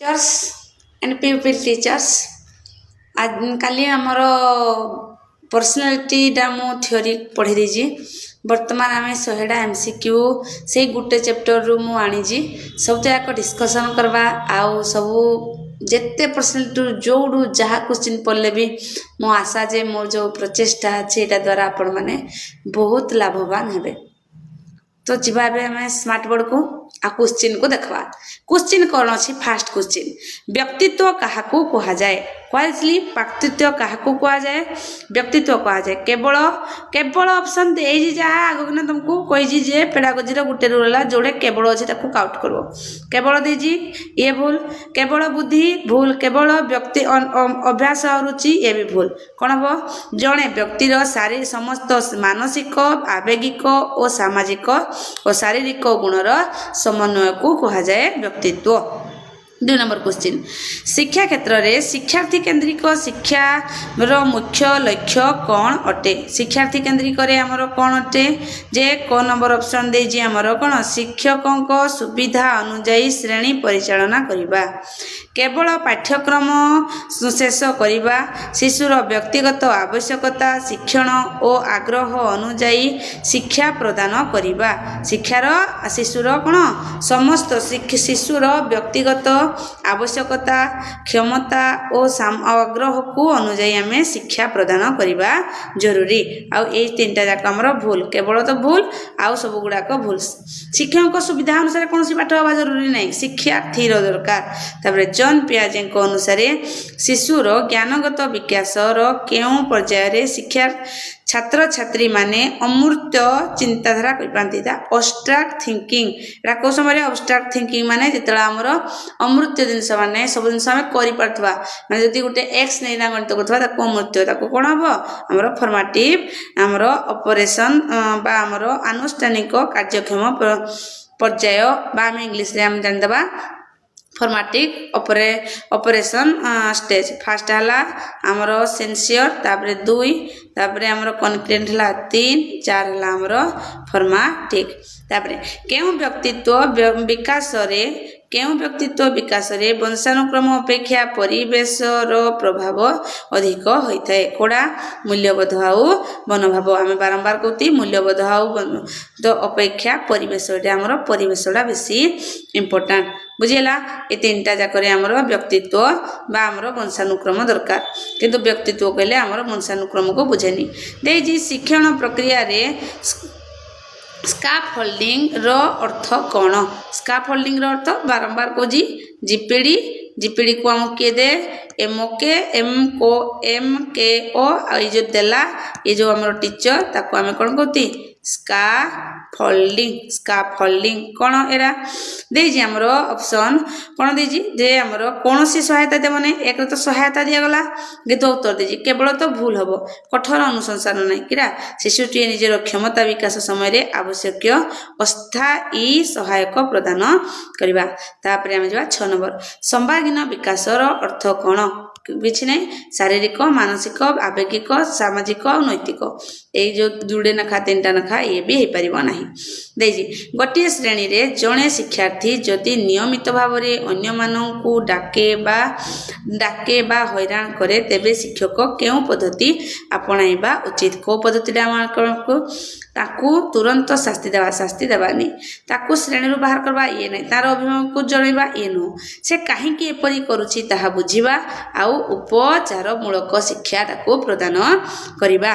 Teachers and people teachers आज काली आमर personality डा मु थ्योरी पढ़ी देजी वर्तमान आम 100टा एमसीक्यू से गोटे चैप्टर रु मु आनीजी सब जाक डिस्कशन करवा आउ सब जिते पर्सनालीटी जोड़ू जहाँ क्वेश्चन पढ़ले भी मो आशा जे मोर जो प्रचेषा अच्छे यहाँ द्वारा आपण मैंने बहुत लाभवान हेबे। तो जीवा आम स्मार्ट बोर्ड को आ क्वेश्चन को देखवा। क्वेश्चन कौन अच्छी फास्ट क्वेश्चन व्यक्तित्व क्या कह जाए क्वालिटी व्यक्तित्व क्या कह जाए व्यक्तित्व कह जाए केवल केवल ऑप्शन दे जहाँ आगे तुमको कही जे पेडागोजी गोटे रूल है जोड़े केवल अच्छे काउट कर केवल देजी ये भूल केवल बुद्धि भूल केवल व्यक्ति अभ्यास रुचि ये भी भूल कौन हम जड़े व्यक्तिर शारीरिक समस्त मानसिक आवेगिक और सामाजिक और शारीरिक गुणर समन्वय को कह जाए व्यक्तित्व। 2 नंबर क्वेश्चन शिक्षा क्षेत्र में शिक्षार्थी केन्द्रिक शिक्षा मुख्य लक्ष्य कौन अटे शिक्षार्थी केन्द्रिक आमर कौन अटे जे क नंबर ऑप्शन देजी आमर कौन शिक्षकों सुविधा अनुजाई श्रेणी परिचालना करवा केवल पाठ्यक्रम शेष करवा शिशुर व्यक्तिगत आवश्यकता शिक्षण और आग्रह अनुजाई शिक्षा प्रदान करवा शिक्षार शिशुर कौन समस्त शिशुर व्यक्तिगत आवश्यकता क्षमता और आग्रह को अनुजाई आम शिक्षा प्रदान करवा जरूरी आउ ये 3टा जाक आमर भूल केवल तो भूल आउ सब गुड़ाक भूल शिक्षक सुविधा अनुसार कौन सी पाठ हवा जरूरी नहीं शिक्षार्थी दरकार तापर जॉन पियाजे अनुसार शिशुर ज्ञानगत विकास केउं पर्यायर शिक्षा छात्र छात्री माने अमूर्त चिंताधारा कर अब्स्ट्राक्ट थिंकिंग एटा को समय अब्स्ट्राक्ट थिंकिंग माने जिते आमर अमूर्त जिनस माने सब जिन आम कर माने जदि गोटे एक्स नहीं गणित करथवा अमूर्त कौन हम आमर फॉर्मेटिव आमर ऑपरेशन बा आमर आनुष्ठानिक कार्यक्षम पर्याय बा आम इंग्लिश रे आम जानदबा फॉर्मेटिव ऑपरेशन स्टेज फास्ट हला आमर सेंसियर तापरे 2 तापरे आमर कॉन्क्रीट हला 3 4 हला आमर फॉर्मेटिव तापरे केउ व्यक्तित्व विकास रे वंशानुक्रम अपेक्षा परिवेश रो प्रभाव अधिक होता है कोड़ा मूल्यबोध आउ मनोभाव आम बारंबार कहती मूल्यबोध आउ तो अपेक्षा परिवेश आमर परिवेशटा बेसी इम्पोर्टाट बुझेगा ये 3टा जाक आमर व्यक्तित्व बा आमर वंशानुक्रम दरकार किंतु व्यक्तित्व कहले आमर वंशानुक्रम को बुझेनी देजी शिक्षण प्रक्रिया रे स्काफोल्डिंग रो अर्थ कौन स्काफोल्डिंग रो अर्थ बारंबार को जीपीडी को आम किए दे एम के ओ ये जो देला ये जो आमर टीचर ताको आम कौन कहती स्काफोल्डिंग कौन एरा देजी आमर ऑप्शन कौन देजी जे आमर कौन सी सहायता देवने एक तो सहायता दिगला किंतु उत्तर देजी केवल तो भूल हम कठोर अनुशंसन नहीं कि शिशुटी निजर क्षमता विकास समय आवश्यक अस्थायी सहायक प्रदान करवा तापर आम जा 6 नंबर संवादहीन विकास अर्थ कौन किसी नहीं शारीरिक मानसिक आवेगिक सामाजिक और नैतिक यही जो जुड़े नखा 3टा नखा ये भी हो पार ना देजी गोटे श्रेणी रे जड़े शिक्षार्थी जदि नियमित भाव में अन्य मानू डाके बा हैरान करे तेबे शिक्षक क्यों पद्धति अपनाइबा उचित को पद्धति ताकू तुरंत शास्ति देवानी ताकू श्रेणी बाहर करवा ये नहीं तार अभिभावक को जनइबा ये नुह से कहीं एपरी करुछि ताहा बुझिबा आउ उपचार मूलक शिक्षा ताकू प्रदान करिबा।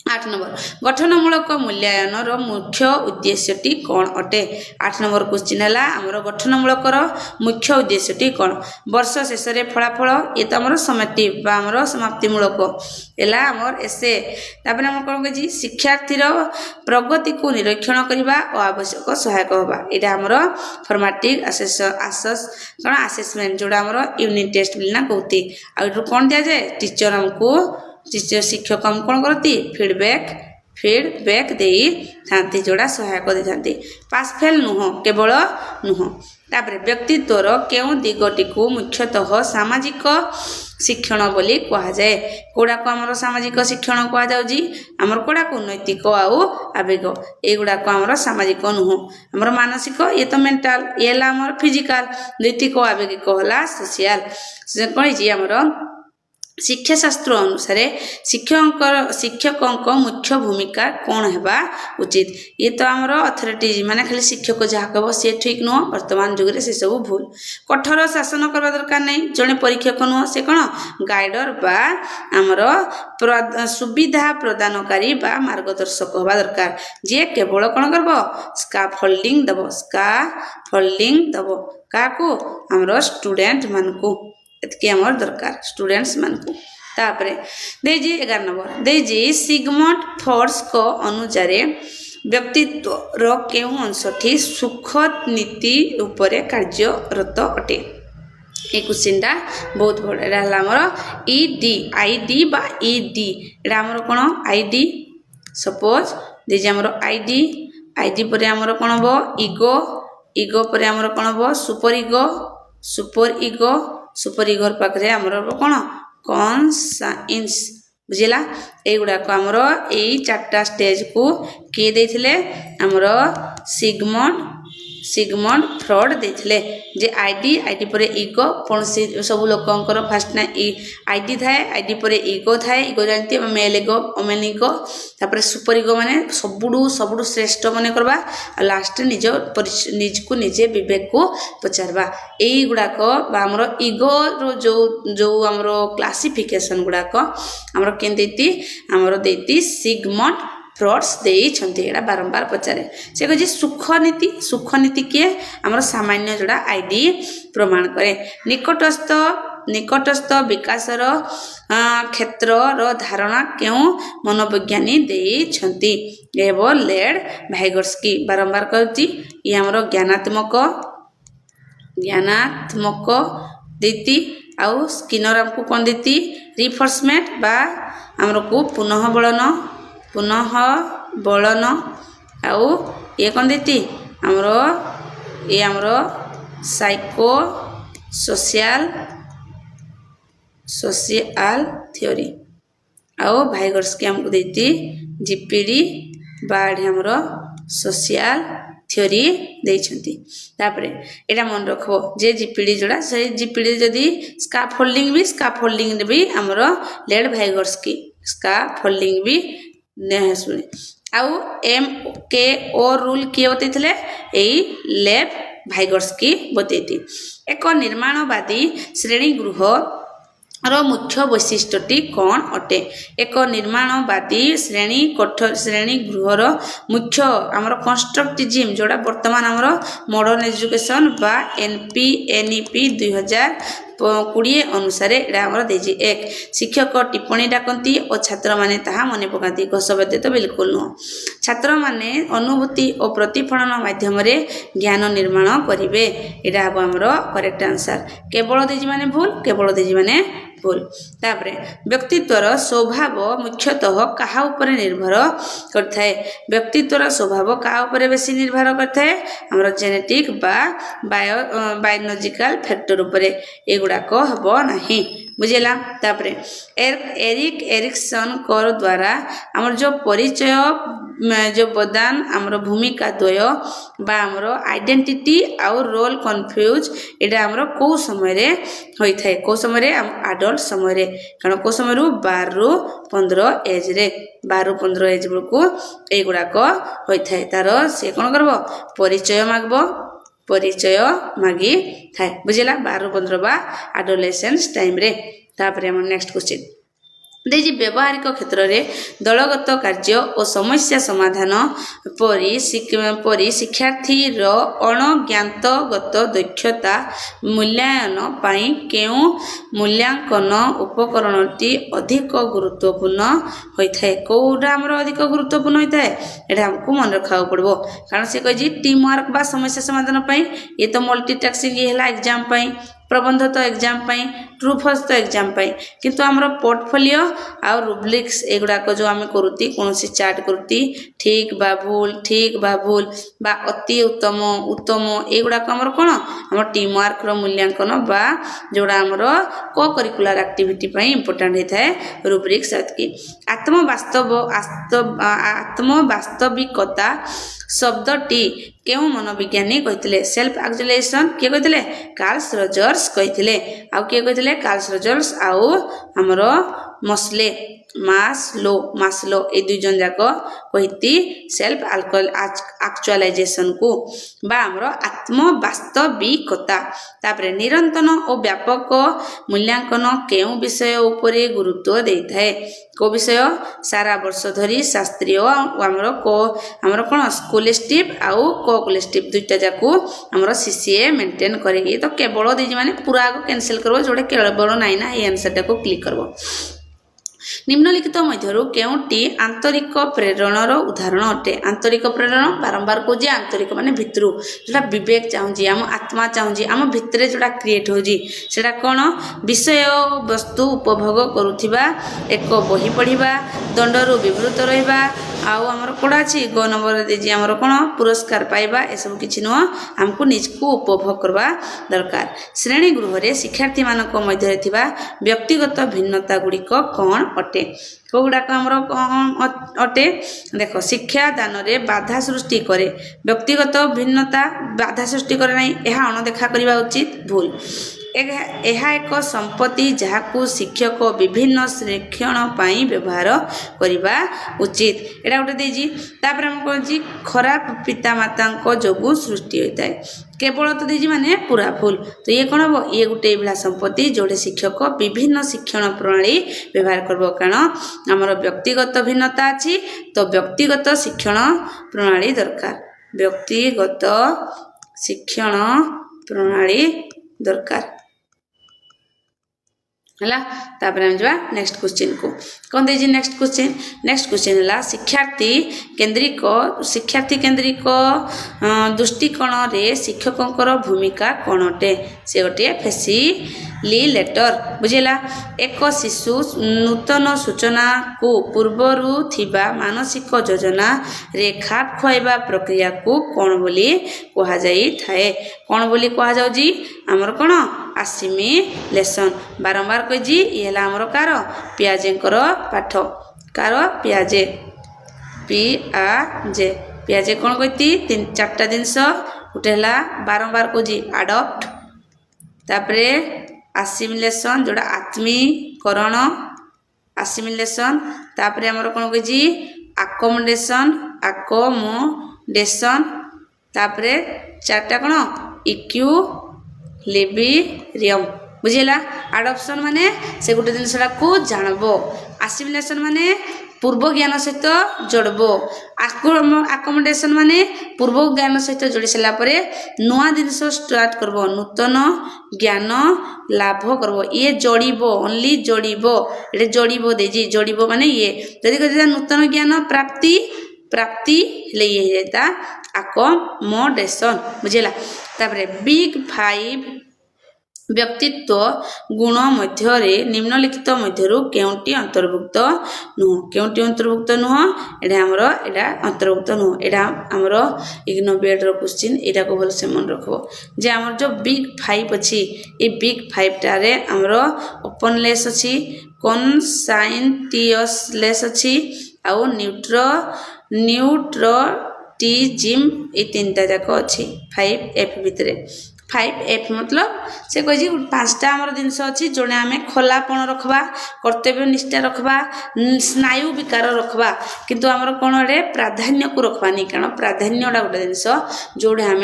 8 नंबर गठनमूलक मूल्यांकन रो मुख्य उद्देश्यटी कौन अटे 8 नंबर क्वेश्चन है आमर गठनमूलक मुख्य उद्देश्यटी कौन वर्ष शेष में फलाफल ये तो आमर समेटिव आमर समाप्तिमूलक है आमर एसे तापर आम कौन कही शिक्षार्थी प्रगति को निरीक्षण करवा और आवश्यक सहायक होगा यहाँ आमर फॉर्मेटिव कौन आसेसमेंट जोड़ा आमर यूनिट टेस्ट बोली ना कहती आ कौन दि जाए टीचर आमको टीचर शिक्षक हम कौन करती फीडबैक ଫିଡବ୍ୟାକ୍ ଦେଇଥାନ୍ତି ଯୋଉଟା ସହାୟକ ଦେଇଥାନ୍ତି। ପାସ୍ ଫେଲ୍ ନୁହଁ, କେବଳ ନୁହଁ। ତାପରେ ବ୍ୟକ୍ତିତ୍ୱର କେଉଁ ଦିଗଟିକୁ ମୁଖ୍ୟତଃ ସାମାଜିକ ଶିକ୍ଷଣ ବୋଲି କୁହାଯାଏ? କୋଉଟାକୁ ଆମର ସାମାଜିକ ଶିକ୍ଷଣ କୁହାଯାଉଛି? ଆମର କୋଉଟାକୁ ନୈତିକ ଆଉ ଆବେଗ, ଏଇଗୁଡ଼ାକ ଆମର ସାମାଜିକ ନୁହଁ। ଆମର ମାନସିକ, ଇଏ ତ ମେଣ୍ଟାଲ, ଇଏ ହେଲା ଆମର ଫିଜିକାଲ। ନୈତିକ ଆବେଗିକ ହେଲା ସୋସିଆଲ। ସେ କହିଛି ଆମର ଶିକ୍ଷାଶାସ୍ତ୍ର ଅନୁସାରେ ଶିକ୍ଷକଙ୍କ ମୁଖ୍ୟ ଭୂମିକା କ'ଣ ହେବା ଉଚିତ? ଇଏ ତ ଆମର ଅଥରିଟି, ମାନେ ଖାଲି ଶିକ୍ଷକ ଯାହା କହିବ ସିଏ ଠିକ୍ ନୁହଁ। ବର୍ତ୍ତମାନ ଯୁଗରେ ସେସବୁ ଭୁଲ। କଠୋର ଶାସନ କରିବା ଦରକାର ନାହିଁ। ଜଣେ ପରୀକ୍ଷକ ନୁହଁ, ସେ କ'ଣ ଗାଇଡର ବା ଆମର ସୁବିଧା ପ୍ରଦାନକାରୀ ବା ମାର୍ଗଦର୍ଶକ ହେବା ଦରକାର, ଯିଏ କେବଳ କ'ଣ କରିବ? ସ୍କାଫୋଲ୍ଡିଂ ଦେବ। ସ୍କାଫୋଲ୍ଡିଂ ଦେବ କାହାକୁ? ଆମର ଷ୍ଟୁଡେଣ୍ଟ ମାନଙ୍କୁ। ଏତିକି ଆମର ଦରକାର ଷ୍ଟୁଡେଣ୍ଟସ୍ ମାନଙ୍କୁ। ତାପରେ ଦେଇଛି 11 ନମ୍ବର ଦେଇଛି ସିଗମଣ୍ଡ ଫ୍ରଏଡଙ୍କ ଅନୁସାରେ ବ୍ୟକ୍ତିତ୍ୱର କେଉଁ ଅଂଶଟି ସୁଖ ନୀତି ଉପରେ କାର୍ଯ୍ୟରତ ଅଟେ? এই কোশ্চিনটা ବହୁତ বড়। এটা হল আমার আইডি বা ইডি, এটা আমার কোণ আইডি। সপোজ দিয়েছে আমার আইডি পরে আমার কোণ হব ইগো পরে আমার কোণ হব সুপর ইগোর পাখে আমার হব কোণ কনসাইন্স। বুঝিলা? এইগুড়াক আমার এই 4টা স্টেজ কু কিଏ ଦେଇଥିଲେ? ଆମର ସିଗମଣ୍ଡ ଫ୍ରଏଡ ଦେଇଥିଲେ। ଯେ ଆଇଡି ପରେ ଇଗୋ, କୌଣସି ସବୁ ଲୋକଙ୍କର ଫାଷ୍ଟ ନା ଆଇଡି ଥାଏ, ଆଇଡି ପରେ ଇଗୋ ଥାଏ। ଇଗୋ ଜାଣିଥିବେ ମେଲ୍ ଇଗୋ, ଓମେନ୍ ଇଗୋ। ତାପରେ ସୁପର ଇଗୋ ମାନେ ସବୁଠୁ ଶ୍ରେଷ୍ଠ ମନେ କରିବା, ଆଉ ଲାଷ୍ଟରେ ନିଜକୁ ନିଜେ ବିବେକକୁ ପଚାରବା। এইগুড়ାକ ବା ଆମର ଇଗୋର ଯୋଉ ଆମର କ୍ଲାସିଫିକେସନ ଗୁଡାକ ଆମର କେମିତି ଦେଇତି? ଆମର ଦେଇତି ସିଗମଣ୍ଡ ଫ୍ରଏଡ ଦେଇଛନ୍ତି। ଏଇଟା ବାରମ୍ବାର ପଚାରେ। ସେ କହିଛି ସୁଖ ନୀତି କିଏ? ଆମର ସାମାନ୍ୟ ଯୋଉଟା ଆଇଡି ପ୍ରମାଣ କରେ। ନିକଟସ୍ଥ ବିକାଶର କ୍ଷେତ୍ରର ଧାରଣା କେଉଁ ମନୋବିଜ୍ଞାନୀ ଦେଇଛନ୍ତି? ହେବ ଲେଡ୍ ଭାଇଗର୍ସ୍କି। ବାରମ୍ବାର କରୁଛି, ଇଏ ଆମର ଜ୍ଞାନାତ୍ମକ ଦେଇତି। ଆଉ ସ୍କିନର ଆମକୁ କ'ଣ ଦେଇତି? ରିଫର୍ସମେଣ୍ଟ ବା ଆମରକୁ ପୁନଃବଳନ। ଆଉ ଇଏ କ'ଣ ଦେଇତି? ଆମର ସାଇକୋ ସୋସିଆଲ ଥିଓରି। ଆଉ ଭାଇଗର୍ସ୍କି ଆମକୁ ଦେଇତି ଜିପିଡି ବା ଏଠି ଆମର ସୋସିଆଲ ଥିଓରି ଦେଇଛନ୍ତି। ତାପରେ ଏଇଟା ମନେ ରଖିବ ଯେ ଜିପିଡି ଯୋଉଟା, ସେଇ ଜିପିଡି ଯଦି ସ୍କାଫୋଲ୍ଡିଂରେ ବି ଆମର ଲେଡ୍ ଭାଇଗର୍ସ୍କି ସ୍କାଫୋଲ୍ଡିଂ ବି ଶୁଣେ। ଆଉ MKO ରୁଲ୍ କିଏ ବତେଇଥିଲେ? ଏଇ ଲେଡ୍ ଭାଇଗର୍ସ୍କି ବତେଇଥିଲେ। ଏକ ନିର୍ମାଣବାଦୀ ଶ୍ରେଣୀଗୃହର ମୁଖ୍ୟ ବୈଶିଷ୍ଟ୍ୟଟି କ'ଣ ଅଟେ? ଏକ ନିର୍ମାଣବାଦୀ ଶ୍ରେଣୀଗୃହର ମୁଖ୍ୟ ଆମର କନଷ୍ଟ୍ରକ୍ଟିଜିମ୍, ଯୋଉଟା ବର୍ତ୍ତମାନ ଆମର ମଡର୍ନ ଏଜୁକେସନ ବା NEP 2020 ଅନୁସାରେ ଏଇଟା ଆମର ଦେଇଛି। 1. ଶିକ୍ଷକ ଟିପ୍ପଣୀ ଡାକନ୍ତି ଓ ଛାତ୍ରମାନେ ତାହା ମନେ ପକାନ୍ତି। ଘୋଷ ବ୍ୟତୀତ ବିଲକୁଲ ନୁହଁ। ଛାତ୍ରମାନେ ଅନୁଭୂତି ଓ ପ୍ରତିଫଳନ ମାଧ୍ୟମରେ ଜ୍ଞାନ ନିର୍ମାଣ କରିବେ। ଏଇଟା ହେବ ଆମର କରେକ୍ଟ ଆନ୍ସର। କେବଳ ଦେଇଛି ମାନେ ଭୁଲ, କେବଳ ଦେଇଛି ମାନେ ଭୁଲ। ତାପରେ ବ୍ୟକ୍ତିତ୍ୱର ସ୍ୱଭାବ ମୁଖ୍ୟତଃ କାହା ଉପରେ ନିର୍ଭର କରିଥାଏ? ବ୍ୟକ୍ତିତ୍ୱର ସ୍ୱଭାବ କାହା ଉପରେ ବେଶୀ ନିର୍ଭର କରିଥାଏ? ଆମର ଜେନେଟିକ୍ ବା ବାୟୋଲୋଜିକାଲ ଫ୍ୟାକ୍ଟର ଉପରେ। ଏଗୁଡ଼ାକ ହେବ ନାହିଁ। ବୁଝିଲା? ତାପରେ ଏରିକ୍ ଏରିକ୍ସନଙ୍କ ଦ୍ୱାରା ଆମର ଯେଉଁ ପରିଚୟ ଯେଉଁ ବଦାନ ଆମର ଭୂମିକା ଦ୍ୱୟ ବା ଆମର ଆଇଡେଣ୍ଟିଟି ଆଉ ରୋଲ୍ କନଫ୍ୟୁଜ୍, ଏଇଟା ଆମର କେଉଁ ସମୟରେ ହୋଇଥାଏ? କେଉଁ ସମୟରେ? ଆଡଲ୍ଟ ସମୟରେ। କାରଣ କେଉଁ ସମୟରୁ? 12ରୁ 15 ଏଜ୍ରେ। 12ରୁ 15 ଏଜ୍ ବେଳକୁ ଏଇଗୁଡ଼ାକ ହୋଇଥାଏ। ତାର ସେ କ'ଣ କରିବ? ପରିଚୟ ମାଗିଥାଏ। ବୁଝିଲା? 12ରୁ 15 ବା ଆଡୋଲେସେନ୍ସ ଟାଇମ୍ରେ। ତାପରେ ଆମର ନେକ୍ସଟ କ୍ୱେଶ୍ଚିନ୍ ଦେଇଛି ବ୍ୟବହାରିକ କ୍ଷେତ୍ରରେ ଦଳଗତ କାର୍ଯ୍ୟ ଓ ସମସ୍ୟା ସମାଧାନ ପରି ଶିକ୍ଷାର୍ଥୀର ଅଣଜ୍ଞାତଗତ ଦକ୍ଷତା ମୂଲ୍ୟାୟନ ପାଇଁ କେଉଁ ମୂଲ୍ୟାଙ୍କନ ଉପକରଣଟି ଅଧିକ ଗୁରୁତ୍ୱପୂର୍ଣ୍ଣ ହୋଇଥାଏ? କେଉଁଟା ଆମର ଅଧିକ ଗୁରୁତ୍ୱପୂର୍ଣ୍ଣ ହୋଇଥାଏ? ଏଇଟା ଆମକୁ ମନେ ରଖିବାକୁ ପଡ଼ିବ। କାରଣ ସେ କହିଛି ଟିମ୍ ୱାର୍କ ବା ସମସ୍ୟା ସମାଧାନ ପାଇଁ। ଇଏ ତ ମଲ୍ଟିଟାସ୍କିଂ ହେଲା ଏକ୍ଜାମ ପାଇଁ। प्रबंध तो एग्जाम ट्रू फॉल्स तो एग्जाम किंतु आमर पोर्टफोलियो आ रुब्रिक्स एगुड़ाक जो आम करुती कौन चार्ट करुती ठीक बा भूल बा अति उत्तम उत्तम एगुड़ाक आमर कौन आम टीम वर्क मूल्यांकन बा जोड़ा आमर को करिकुलर एक्टिविटी इंपोर्टेंट होता है रुब्रिक्स की आत्मवास्तविकता शब्दटी केउ मनोविज्ञानी कहते सेल्फ एक्चुअलाइजेशन किए कहते कार्ल्स रोजर्स कहते आउ किए कहते कार्ल्स रोजर्स आउ हमर मास्लो ए दुई जन जाक कहती सेल्फ एक्चुअलाइजेशन को बा हमर आत्मवास्तविकता तापरे निरंतन और व्यापक मूल्यांकन केउ विषय उपरे गुरुत्व देता है को विषय सारा वर्ष धरी शास्त्रीय आमर कौन स्कूलिस्टिक आउ कोकुलिस्टिक दुईटा जाकू आमर सीसीए मेंटेन करेगी तो केवल दीजिए माने पूरा आगो कैंसिल करबो जोड़े केवल नाई ना ये आंसर टाको क्लिक करबो निम्नलिखित मध्यरु केउटी आंतरिक प्रेरणर उदाहरण अटे आंतरिक प्रेरण बारंबार को जे आंतरिक माने भितरु जोटा विवेक चाहूजी आम आत्मा चाहूजी आम भितरे जोटा क्रिएट होजी सेटा कोन विषय वस्तु उपभोग करुथिबा एक बही पढ़िबा दंडरु विवृत रहिबा आउ आमर कोड़ा अछि गो नंबर देजी आमर कोन पुरस्कार पाइबा ए सब किछि न हमको निजको उपभोग करबा दरकार श्रेणी गृह रे शिक्षार्थी मानक मध्य थिबा व्यक्तिगत भिन्नता गुड़िक कौन अटे कौगुड़ाक आमर कौन अटे देख शिक्षा दान रे बाधा सृष्टि करे व्यक्तिगत भिन्नता बाधा सृष्टि करे नहीं यह अणदेखा करबा उचित भूल यह एक संपत्ति जहाकू शिक्षक विभिन्न शिक्षण पाई व्यवहार करबा उचित एटा गोटे देजी तापर हम कहछि खराब पितामाता जोगु सृष्टि होता है केवल तो देजी माने पूरा भूल तो ये कौन हम ये गोटे भाला संपत्ति जोड़े शिक्षक विभिन्न शिक्षण प्रणाली व्यवहार करबो कारण आमर व्यक्तिगत भिन्नता अछि तो व्यक्तिगत शिक्षण प्रणाली दरकार व्यक्तिगत शिक्षण प्रणाली दरकार हला तापर हम जवा नेक्स्ट क्वेश्चन को कौन देजी नेक्स्ट क्वेश्चन हला शिक्षार्थी केंद्रिक दृष्टिकोण रे शिक्षकंकर भूमिका कोन अटे से गोटे फैसिलिटेटर बुझिला एक शिशु नूतन सूचना को पूर्वरु थिबा मानसिक योजना रे खाप खुआइबा प्रक्रिया को कोन बोली कहा जाई थाए कोन बोली कहा जाउ जी हमर कोन आसिमिलेशन बारंबार कह जी ये आमर कार पियाजेंकर पाठ कार पियाजे पियाजे कौन कहती तीन चार्टा जिनस गोटे बारंबार कह जी आडप्ट तापरे आसिमिलेशन जोड़ा आत्मीकरण आसिमिलेशन तापरे आमर कौन कह जी आकोमोडेशन तापरे चार्टा कौन इक्विलिब्रियम बुझेला आडप्शन माने से गोटे जिनसटा को जानबो आसिमिलेशन माने पूर्व ज्ञान सहित जोड़बो आकोमोडेशन माने पूर्व ज्ञान सहित जोड़ी सारा परे नुआ जिनस स्टार्ट करबो नूतन ज्ञान लाभ करबो ये जोड़िबो ओनली जोड़िबो एटे जोड़िबो देजी जोड़िबो माने ये जदि कहता नूतन ज्ञान प्राप्ति ले ये जाता आकोमोडेशन बुझेला तापरे बिग 5 व्यक्तित्व गुण मध्य निम्नलिखित मध्यरु केउंटी अंतर्भुक्त नुह एटा हमर एटा अंतर्भुक्त नुह एटा हमर इग्नो बीएड रो क्वेश्चन एटा को भल से मन रखबो जे हमर जो बिग 5 अछि ए बिग 5 टारे हमर ओपन लेस अछि कॉन्साइंटियस लेस अछि आ न्यूट्रोटिज्म ए तीनटा जाक अछि 5F भितरे 5F मतलब से कही पांचटा आमर जिनस अच्छी जोड़े आम खोलापण रखबा कर्तव्य निष्ठा रखबा स्नायु विकार रखबा किंतु आमर कौन अड़े प्राधान्य को रखबानी कारण प्राधान्यटा गोटे जिनस जोड़े आम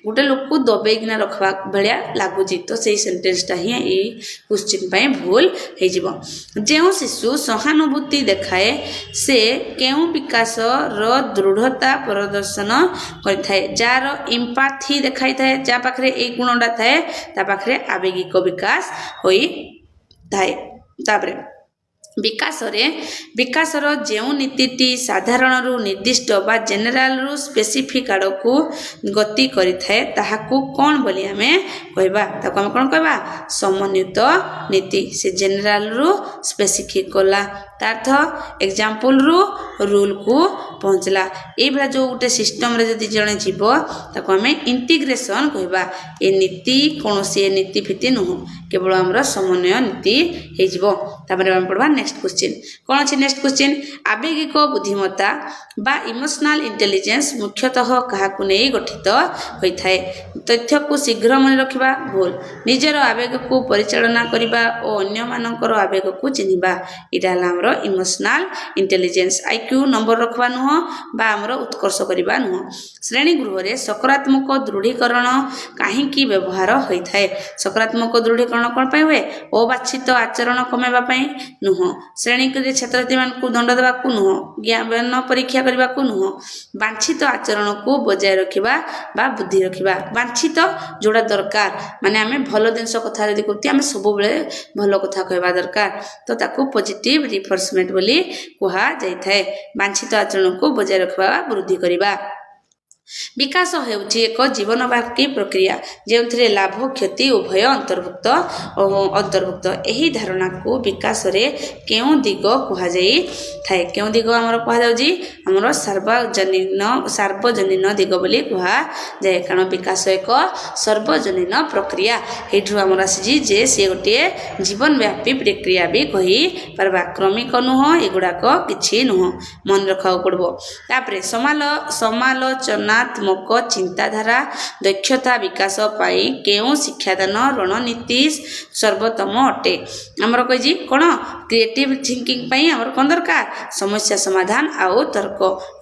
गोटे लोक को दबेकिना रखबा भाया लगुच तो से सेन्टेन्सटा ही ये क्वेश्चन भूल हो जो शिशु सहानुभूति देखाए से केउ विकास दृढ़ता प्रदर्शन करें जार एम्पाथी देखाई थाए जा पाखरे एक गुणटा थाए ता पाखरे आवेगिक विकास होई थाए तापरे विकासर जो नीति साधारण निर्दिष्ट बा जेनेराल रु स्पेसिफिक आड़ को गति करिथाए ताहाकू कौन बोली आमे कहबा ताको आमे कौन कहबा समन्वित नीति से जेनेराल रु स्पेसिफिक गला तार्थ एग्जांपल रु रूल को पहुंचला ए भला जो गुटे सिस्टम रे जदी जणे जीवो ताको आमे इंटीग्रेशन कहबा ए नीति कोनोसी नीति फिति नुह केवल हमर समन्वय नीति हे जीवो तापर हम पढ़वा नेक्स्ट क्वेश्चन कौन अछि नेक्स्ट क्वेश्चन आवेगिक बुद्धिमत्ता बा इमोशनल इंटेलिजेंस मुख्यतः काहाकू नै गठित होइथाय तथ्य को शीघ्र मन रखिबा भूल निजर आवेग को परिचालना करिबा और अन्य मानकर आवेग को चिनिबा इटा हला हमरो इमोशनल इंटेलिजेंस आईक्यू नंबर रखबा नुह बा हमरो उत्कर्ष करिबा नुह श्रेणी गृह रे सकारात्मक दृढ़ीकरण काहे की व्यवहार होइथाय सकारात्मक दृढ़ीकरण कोन पय होय अबाछित आचरण कमेबा पय नुह श्रेणी के छात्रछात्री मान को दंड देबा को नुह ज्ञान परीक्षा करबा को नुह वांछित आचरण को बजाय रखिबा बा बुद्धि रखिबा वांछित जोड़ा दरकार माने आमे भलो जिंस कथा जदी कहती आमे सब बेले भलो कथा कहबा दरकार तो ताको पॉजिटिव रिफोर्समेंट बोली कहा जाय थाए वांछित आचरण को बजाय रखबा वृद्धि करबा विकास हेउछि एक जीवनव्यापी प्रक्रिया जेउथिरे लाभ क्षति उभय अंतर्भुक्त एही धारणा को विकास रे केउ दिग कहा जाई थाए केउ दिग हमर कहा जाउजी हमर सार्वजनीन दिग बोली कहा जाय कारण विकास एक सार्वजनीन प्रक्रिया हेठु हमर आसी जे से गोटे जीवनव्यापी प्रक्रिया भी कहि परबा क्रमिक नुह एगुडा को किछि नुह मन रखाउ पड़बो तापरे समालोचना त्मक चिंताधारा दक्षता विकास पाई केउ शिक्षादान रणनीति सर्वोत्तम अटे हमर कहि कोन क्रिएटिव थिंकिंग पाई हमर कोन दरकार समस्या समाधान आउ तर्क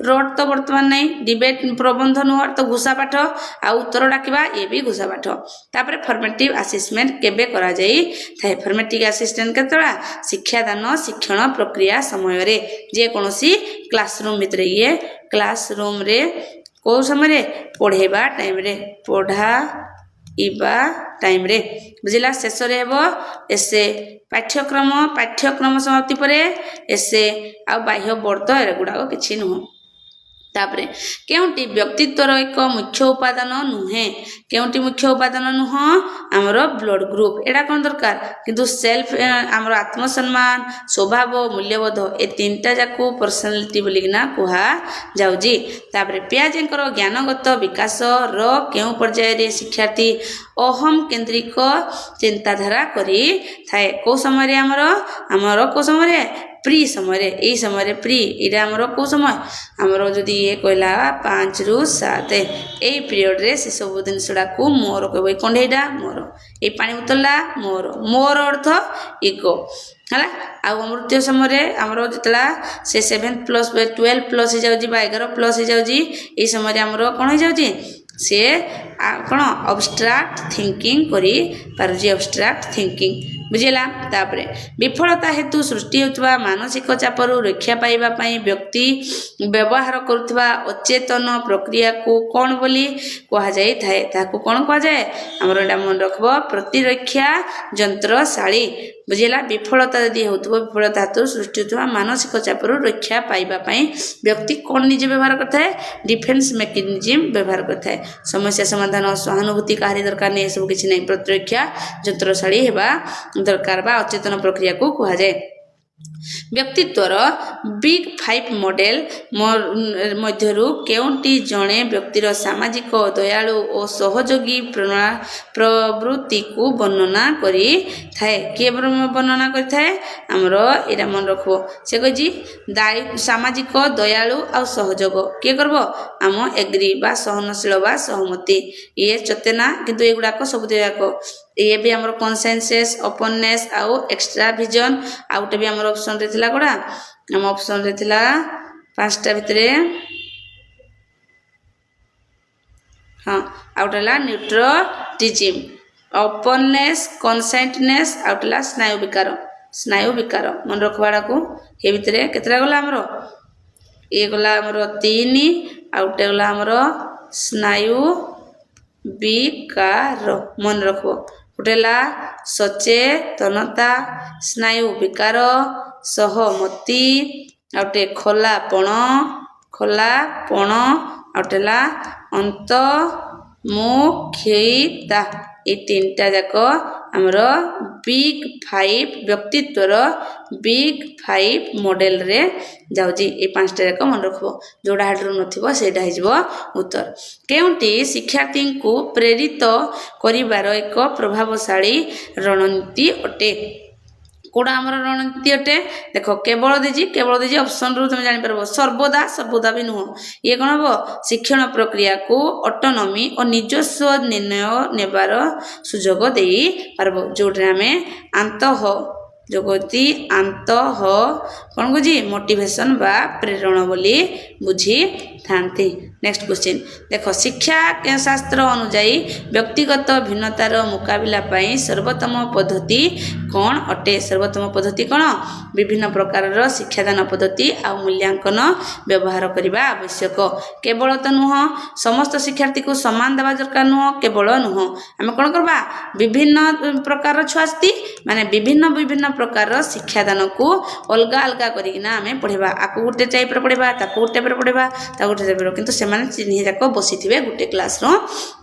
रोड तो वर्तमान नै डिबेट प्रबंध नुह तो घुसा पाठ आ उत्तर डाकिबा ए भी घुसा पाठ तापर फॉर्मेटिव असेसमेंट केबे करा जाई थाए फॉर्मेटिव असिस्टेंट केतरा शिक्षादान शिक्षण प्रक्रिया समय रे जे कोनोसी क्लासरूम भितरे ये क्लासरूम रे को समय रे पढ़ेबा टाइम रे पढ़ाइबा टाइम रे बुझिला शेष रे हेबो एसे पाठ्यक्रम समाप्ति परे एसे आ बाह्य वर्त एगुडा किछि नुह तापरे केउटी व्यक्तित्वर एक मुख्य उपादान नुहे केउटी मुख्य उपादान नुह हमर ब्लड ग्रुप एडा कोन दरकार किंतु सेल्फ हमर आत्मसम्मान स्वभाव मूल्यबोध ए तीनटा जाको पर्सनालिटी बोलिना कुहा जाउजी तापरे पियाजेंकर ज्ञानगत विकास रो केउ पर्याय रे शिक्षार्थी अहम केंद्रिक चिंताधारा करी थाए को समय रे हमर को समय रे प्री समय रे एई समय रे प्री इरा हमरो को समय हमरो जदी ये कहला 5 रु 7 एई पीरियड रे से सब दिन सडा को मोर कहबे कोंढेडा मोर ए पानी बोतलला मोर अर्थ इको हला आ अमृत्य समय रे हमरो जतला से 7 प्लस 12 प्लस हो जाउजी बा 11 प्लस हो जाउजी एई समय रे हमरो कोन हो जाउजी से कोन अब्स्ट्रैक्ट थिंकिंग करी पारजी अब्स्ट्रैक्ट थिंकिंग बुझेला तापरे विफलता हेतु सृष्टि होतबा मानसिक चापरु रक्षा पाइबा पई व्यक्ति व्यवहार करथबा अचेतन प्रक्रिया को कोन बोली कहा जाय थाए ताको कोन कहा जाय हमर एटा मन रखबो प्रतिरक्षा यंत्रशाली बुझेला विफलता यदि होतबो विफलता हेतु सृष्टि होतबा मानसिक चापरु रक्षा पाइबा पई व्यक्ति कोन निजे व्यवहार करथाय डिफेंस मैकेनिज्म व्यवहार करथाय समस्या समाधान सहानुभूति काहारी दरकार नै सब किछि नै प्रतिरक्षा यंत्रशाली हेबा दरकार बा अचेतन प्रक्रिया को कहा जाए व्यक्तित्वर बिग 5 मॉडल मध्यरु केउंटी जणे व्यक्तिर सामाजिक दयालु और सहयोगी प्रवृत्ति को वर्णना करी थाए के वर्णना करी थाए हमरो एरा मन रखबो से कहि सामाजिक दयालु और सहयोग के करबो हम एग्री बा सहनशील बा सहमति ये चेतना किंतु एगुडा को सब देयाको ये भी हमर कॉन्सेंसस ओपननेस आउ एक्स्ट्रा विजन आउट भी हमर ऑप्शन रे थिला कोडा हम ऑप्शन रे थिला पांचटा भितरे हां आउटला न्यूट्रोटिज्म ओपननेस कॉन्सेंटनेस आउटला स्नायु विकार मन रखवाडा को हे भितरे केतरा गला हमरो ए गला हमरो 3 आउट गला हमरो स्नायु विकार मन रखबो उठेला सचेतनता स्नायु विकार सहमति आउटे खोलापण आउटे ला अंतमुखिता ये तीनटा जाक आमर बिग 5 व्यक्तित्वर बिग 5 मॉडल रे जाउजी ए पांचटा जाक मन रखबो जोडा हाडरू नथिबो सेटा हिजबो उत्तर केउंटी शिक्षार्थी को प्रेरित करिवार एक प्रभावशाली रणनीति अटे कोड़ा आमर रणनीति अटे देख केवल देजी ऑप्शन रु तुम जानि परबो सर्वदा भी नुह ये कोन हबो शिक्षण प्रक्रिया को ऑटोनॉमी और निजस्व निर्णय नेबार सुजोग देई परबो जोडरे हमें जगती कौन बुझी मोटिवेशन बा प्रेरणा बोली बुझी थांती। नेक्स्ट क्वेश्चन देख शिक्षा शास्त्र अनुजाई व्यक्तिगत भिन्नतार मुकाबला पाई सर्वोत्तम पद्धति कौन अटे सर्वोत्तम पद्धति कौन विभिन्न प्रकार शिक्षादान पद्धति आ मूल्यांकन व्यवहार करने आवश्यक केवल तो नुह समस्त शिक्षार्थी को समान देवा दरकार नुह केवल नुह आम कौन करवा विभिन्न प्रकार छुआ माने विभिन्न प्रकार शिक्षादान को अलग अलग करना आम पढ़ा आपको गोटे टाइप पढ़ा ताको गोटे टाइप पढ़ा गोटे टाइप किंतु सेमाने चिन्ह जाक बसी थे गोटे क्लास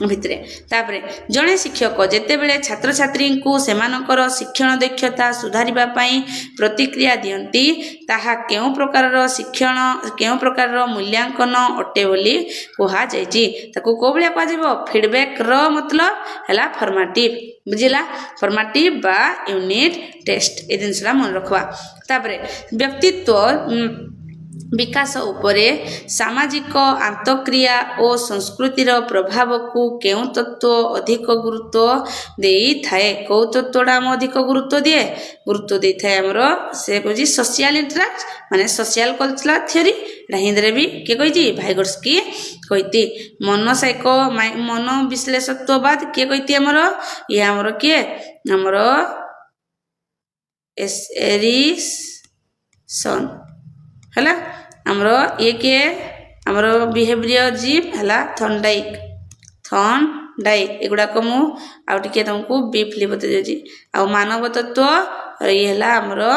भितर तापरे जड़े शिक्षक जेते बेले छात्र छात्री को सेमानकर शिक्षण दक्षता सुधारिबा पई प्रतिक्रिया दियंती ताहा केउ प्रकार शिक्षण केउ प्रकार मूल्यांकन अटे बोली कहा जायछि ताको को बलिया कहा जिवो फीडबैक रो मतलब हला फॉर्मेटिव बुझिला फॉर्मेटिव बा यूनिट टेस्ट ए जिनसला मन रखवा तापरे व्यक्तित्व विकास उपरे सामाजिक आंतक्रिया और संस्कृतिर प्रभाव को केउ तत्व अधिक गुरुत्व देई थाए को तत्वटा हम अधिक गुरुत्व दे थाए हमर से कहजी सोशल इंटरैक्ट माने सोशल कल्चरल थ्योरी हिंदी भी किए कही भाइगोट्स्की कहती मनोसाइको मनोविश्लेषत्ववाद किए कहती हमर ये हमर किए हमर एरिसन हला हमरो ये के हमरो बिहेवियरिज्म हला थॉर्नडाइक एगुडा को मु आ टिके तुमको ब्रीफली बता देजी आ मानव तत्व ये हला हमरो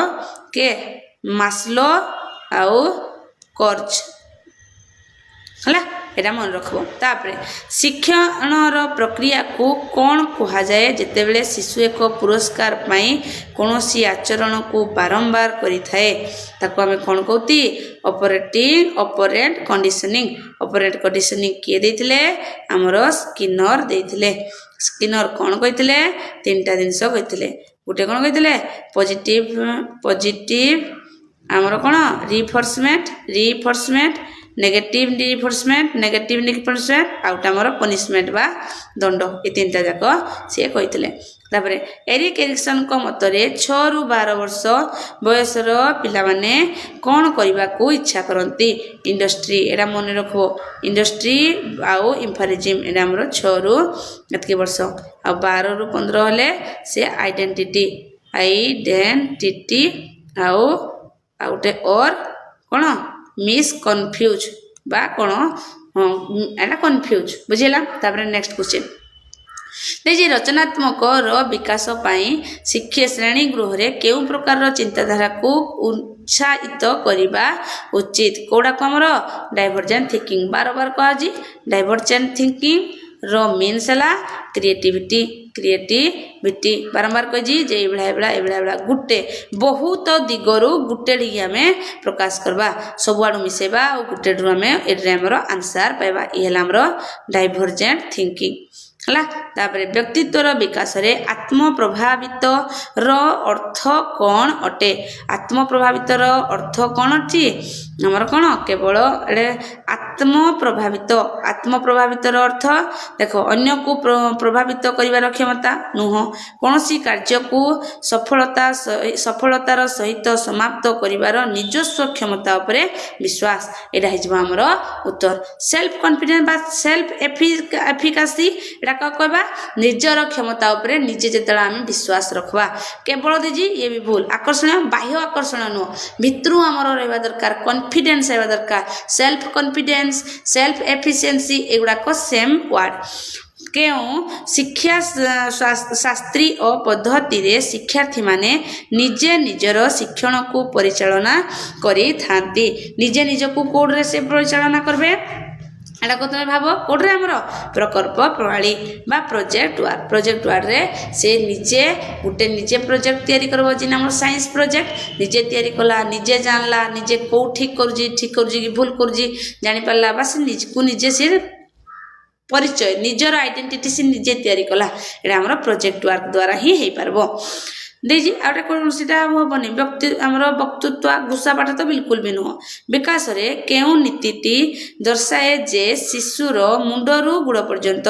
के मास्लो आउ कर्ज हला एटा मन रखबो तापरे शिक्षणर प्रक्रिया को कौन कहा जाए जेते बेले शिशु एक पुरस्कार पाई कोनोसी आचरण को बारंबार करि थाए ताको हमें कौन कहती ऑपरेंट कंडीशनिंग किए देथिले हमरो स्किनर देथिले स्किनर कौन कहिथिले तीनटा जिंस कहिथिले गुटे कौन कहिथिले पॉजिटिव हमरो कौन रिफोर्समेंट नेगेटिव रिफोर्समेंट आउट हमर पनिशमेंट बा दंड ए तीनटा जाक से कहिथिले तापरे एरिक एरिक्सन को मतरे 6 रु 12 वर्ष बयसर पिला माने कोन करबा को इच्छा करंती इंडस्ट्री एरा मन रखबो इंडस्ट्री आउ इंफरिज्म एरा हमर 6 रु एतके वर्ष आ 12 रु 15 हले से आइडेंटिटी आउ आउटे और कोन मिस कन्फ्यूज बा कोन एटा कन्फ्यूज बुझिला तापरे नेक्स्ट क्वेश्चन देखिए रचनात्मक विकास पाई शिक्षा श्रेणी गृह रे केउ प्रकार चिंताधारा को उत्साहित करबा उचित कोडा को हमर डाइवर्जेंट थिंकिंग बार बार कहा जी डाइवर्जेंट थिंकिंग रो मीन्स हला क्रिएटिविटी बारंबार कही जे एबला गुटे बहुत दिगरु गुटे डी हमें प्रकाश करबा सब आडू मिसेबा और गुटे ड्रू हमें एड्रे हमर आंसर पाइबा ई हला हमर डाइवर्जेंट थिंकिंग हला तापरे व्यक्तित्वर विकास रे आत्म प्रभावित रो अर्थ कौन अटे आत्म प्रभावित रो अर्थ कौन अछि हमर कोन केवल एडे आत्म प्रभावित रो अर्थ देखो अन्य को प्रभावित करिवार क्षमता नुह कोनोसी कार्य को सफलतार सहित समाप्त करिवार निजस्व क्षमता उपरे विश्वास एडा हिजबा हमर उत्तर सेल्फ कॉन्फिडेंस बा सेल्फ एफिकासी एडा का कहबा निजर क्षमता उपरे निजे जेतला हम विश्वास रखबा केवल दीजी ये भी भूल आकर्षण बाह्य आकर्षण नो भितरु हमर रहबा दरकार कॉन्फिडेंस रहबा दरकार सेल्फ कॉन्फिडेंस सेल्फ एफिशिएंसी एगुडा को सेम वर्ड କେଉଁ ଶିକ୍ଷା ଶାସ୍ତ୍ରୀ ଓ ପଦ୍ଧତିରେ ଶିକ୍ଷାର୍ଥୀ ମାନେ ନିଜେ ନିଜର ଶିକ୍ଷଣକୁ ପରିଚାଳନା କରିଥାନ୍ତି। ନିଜେ ନିଜକୁ କୋଉଥିରେ ସେ ପରିଚାଳନା କରିବେ ଏଟାକୁ ତୁମେ ଭାବ କୋଉଥିରେ ଆମର ପ୍ରକଳ୍ପ ପ୍ରଣାଳୀ ବା ପ୍ରୋଜେକ୍ଟ ୱାର୍କରେ ସେ ନିଜେ ପ୍ରୋଜେକ୍ଟ ତିଆରି କରିବ ଯେମିତି ଆମର ସାଇନ୍ସ ପ୍ରୋଜେକ୍ଟ ନିଜେ ତିଆରି କଲା ନିଜେ ଜାଣିଲା ନିଜେ କୋଉ ଠିକ୍ କରୁଛି କି ଭୁଲ କରୁଛି ଜାଣିପାରିଲା ବା ସେ ନିଜକୁ ନିଜେ ସେ ପରିଚୟ ନିଜର ଆଇଡେଣ୍ଟିଟି ସେ ନିଜେ ତିଆରି କଲା ଏଇଟା ଆମର ପ୍ରୋଜେକ୍ଟ ୱାର୍କ ଦ୍ୱାରା ହିଁ ହେଇପାରିବ। ଦେଇଛି ଆଉ ଗୋଟେ କ'ଣ ସେଇଟା ହେବନି ଆମର ବକ୍ତୃତ୍ୱ ଘୋଷା ପାଠ ତ ବିଲକୁଲ ବି ନୁହଁ। ବିକାଶରେ କେଉଁ ନୀତିଟି ଦର୍ଶାଏ ଯେ ଶିଶୁର ମୁଣ୍ଡରୁ ଗୋଡ଼ ପର୍ଯ୍ୟନ୍ତ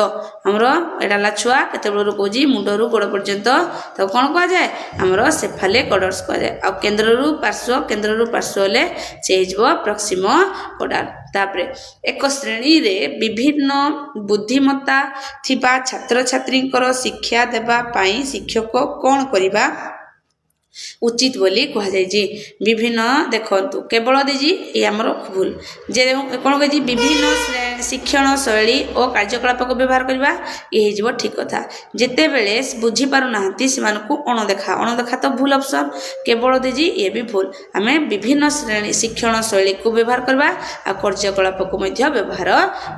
ଆମର ଏଇଟା ହେଲା ଛୁଆ କେତେବେଳରୁ କହୁଛି ମୁଣ୍ଡରୁ ଗୋଡ଼ ପର୍ଯ୍ୟନ୍ତ ତାକୁ କ'ଣ କୁହାଯାଏ ଆମର ସେଫାଲୋକଡର୍ସ କୁହାଯାଏ। ଆଉ କେନ୍ଦ୍ରରୁ ପାର୍ଶ୍ୱ ହେଲେ ସେ ହେଇଯିବ ପ୍ରକ୍ସିମ କୋଡାଲ। ତାପରେ ଏକ ଶ୍ରେଣୀରେ ବିଭିନ୍ନ ବୁଦ୍ଧିମତ୍ତା ଥିବା ଛାତ୍ରଛାତ୍ରୀଙ୍କର ଶିକ୍ଷା ଦେବା ପାଇଁ ଶିକ୍ଷକ କ'ଣ କରିବା ଉଚିତ ବୋଲି କୁହାଯାଇଛି। ବିଭିନ୍ନ ଦେଖନ୍ତୁ କେବଳ ଦେଇଛି ଏ ଆମର ଭୁଲ ଯେ କ'ଣ କହିଛି ବିଭିନ୍ନ ଶିକ୍ଷଣ ଶୈଳୀ ଓ କାର୍ଯ୍ୟକଳାପକୁ ବ୍ୟବହାର କରିବା ଇଏ ହେଇଯିବ ଠିକ୍ କଥା। ଯେତେବେଳେ ବୁଝିପାରୁନାହାନ୍ତି ସେମାନଙ୍କୁ ଅଣଦେଖା ତ ଭୁଲ ଅପସନ୍ କେବଳ ଦେଇଛି ଇଏ ବି ଭୁଲ। ଆମେ ବିଭିନ୍ନ ଶିକ୍ଷଣ ଶୈଳୀକୁ ବ୍ୟବହାର କରିବା ଆଉ କାର୍ଯ୍ୟକଳାପକୁ ମଧ୍ୟ ବ୍ୟବହାର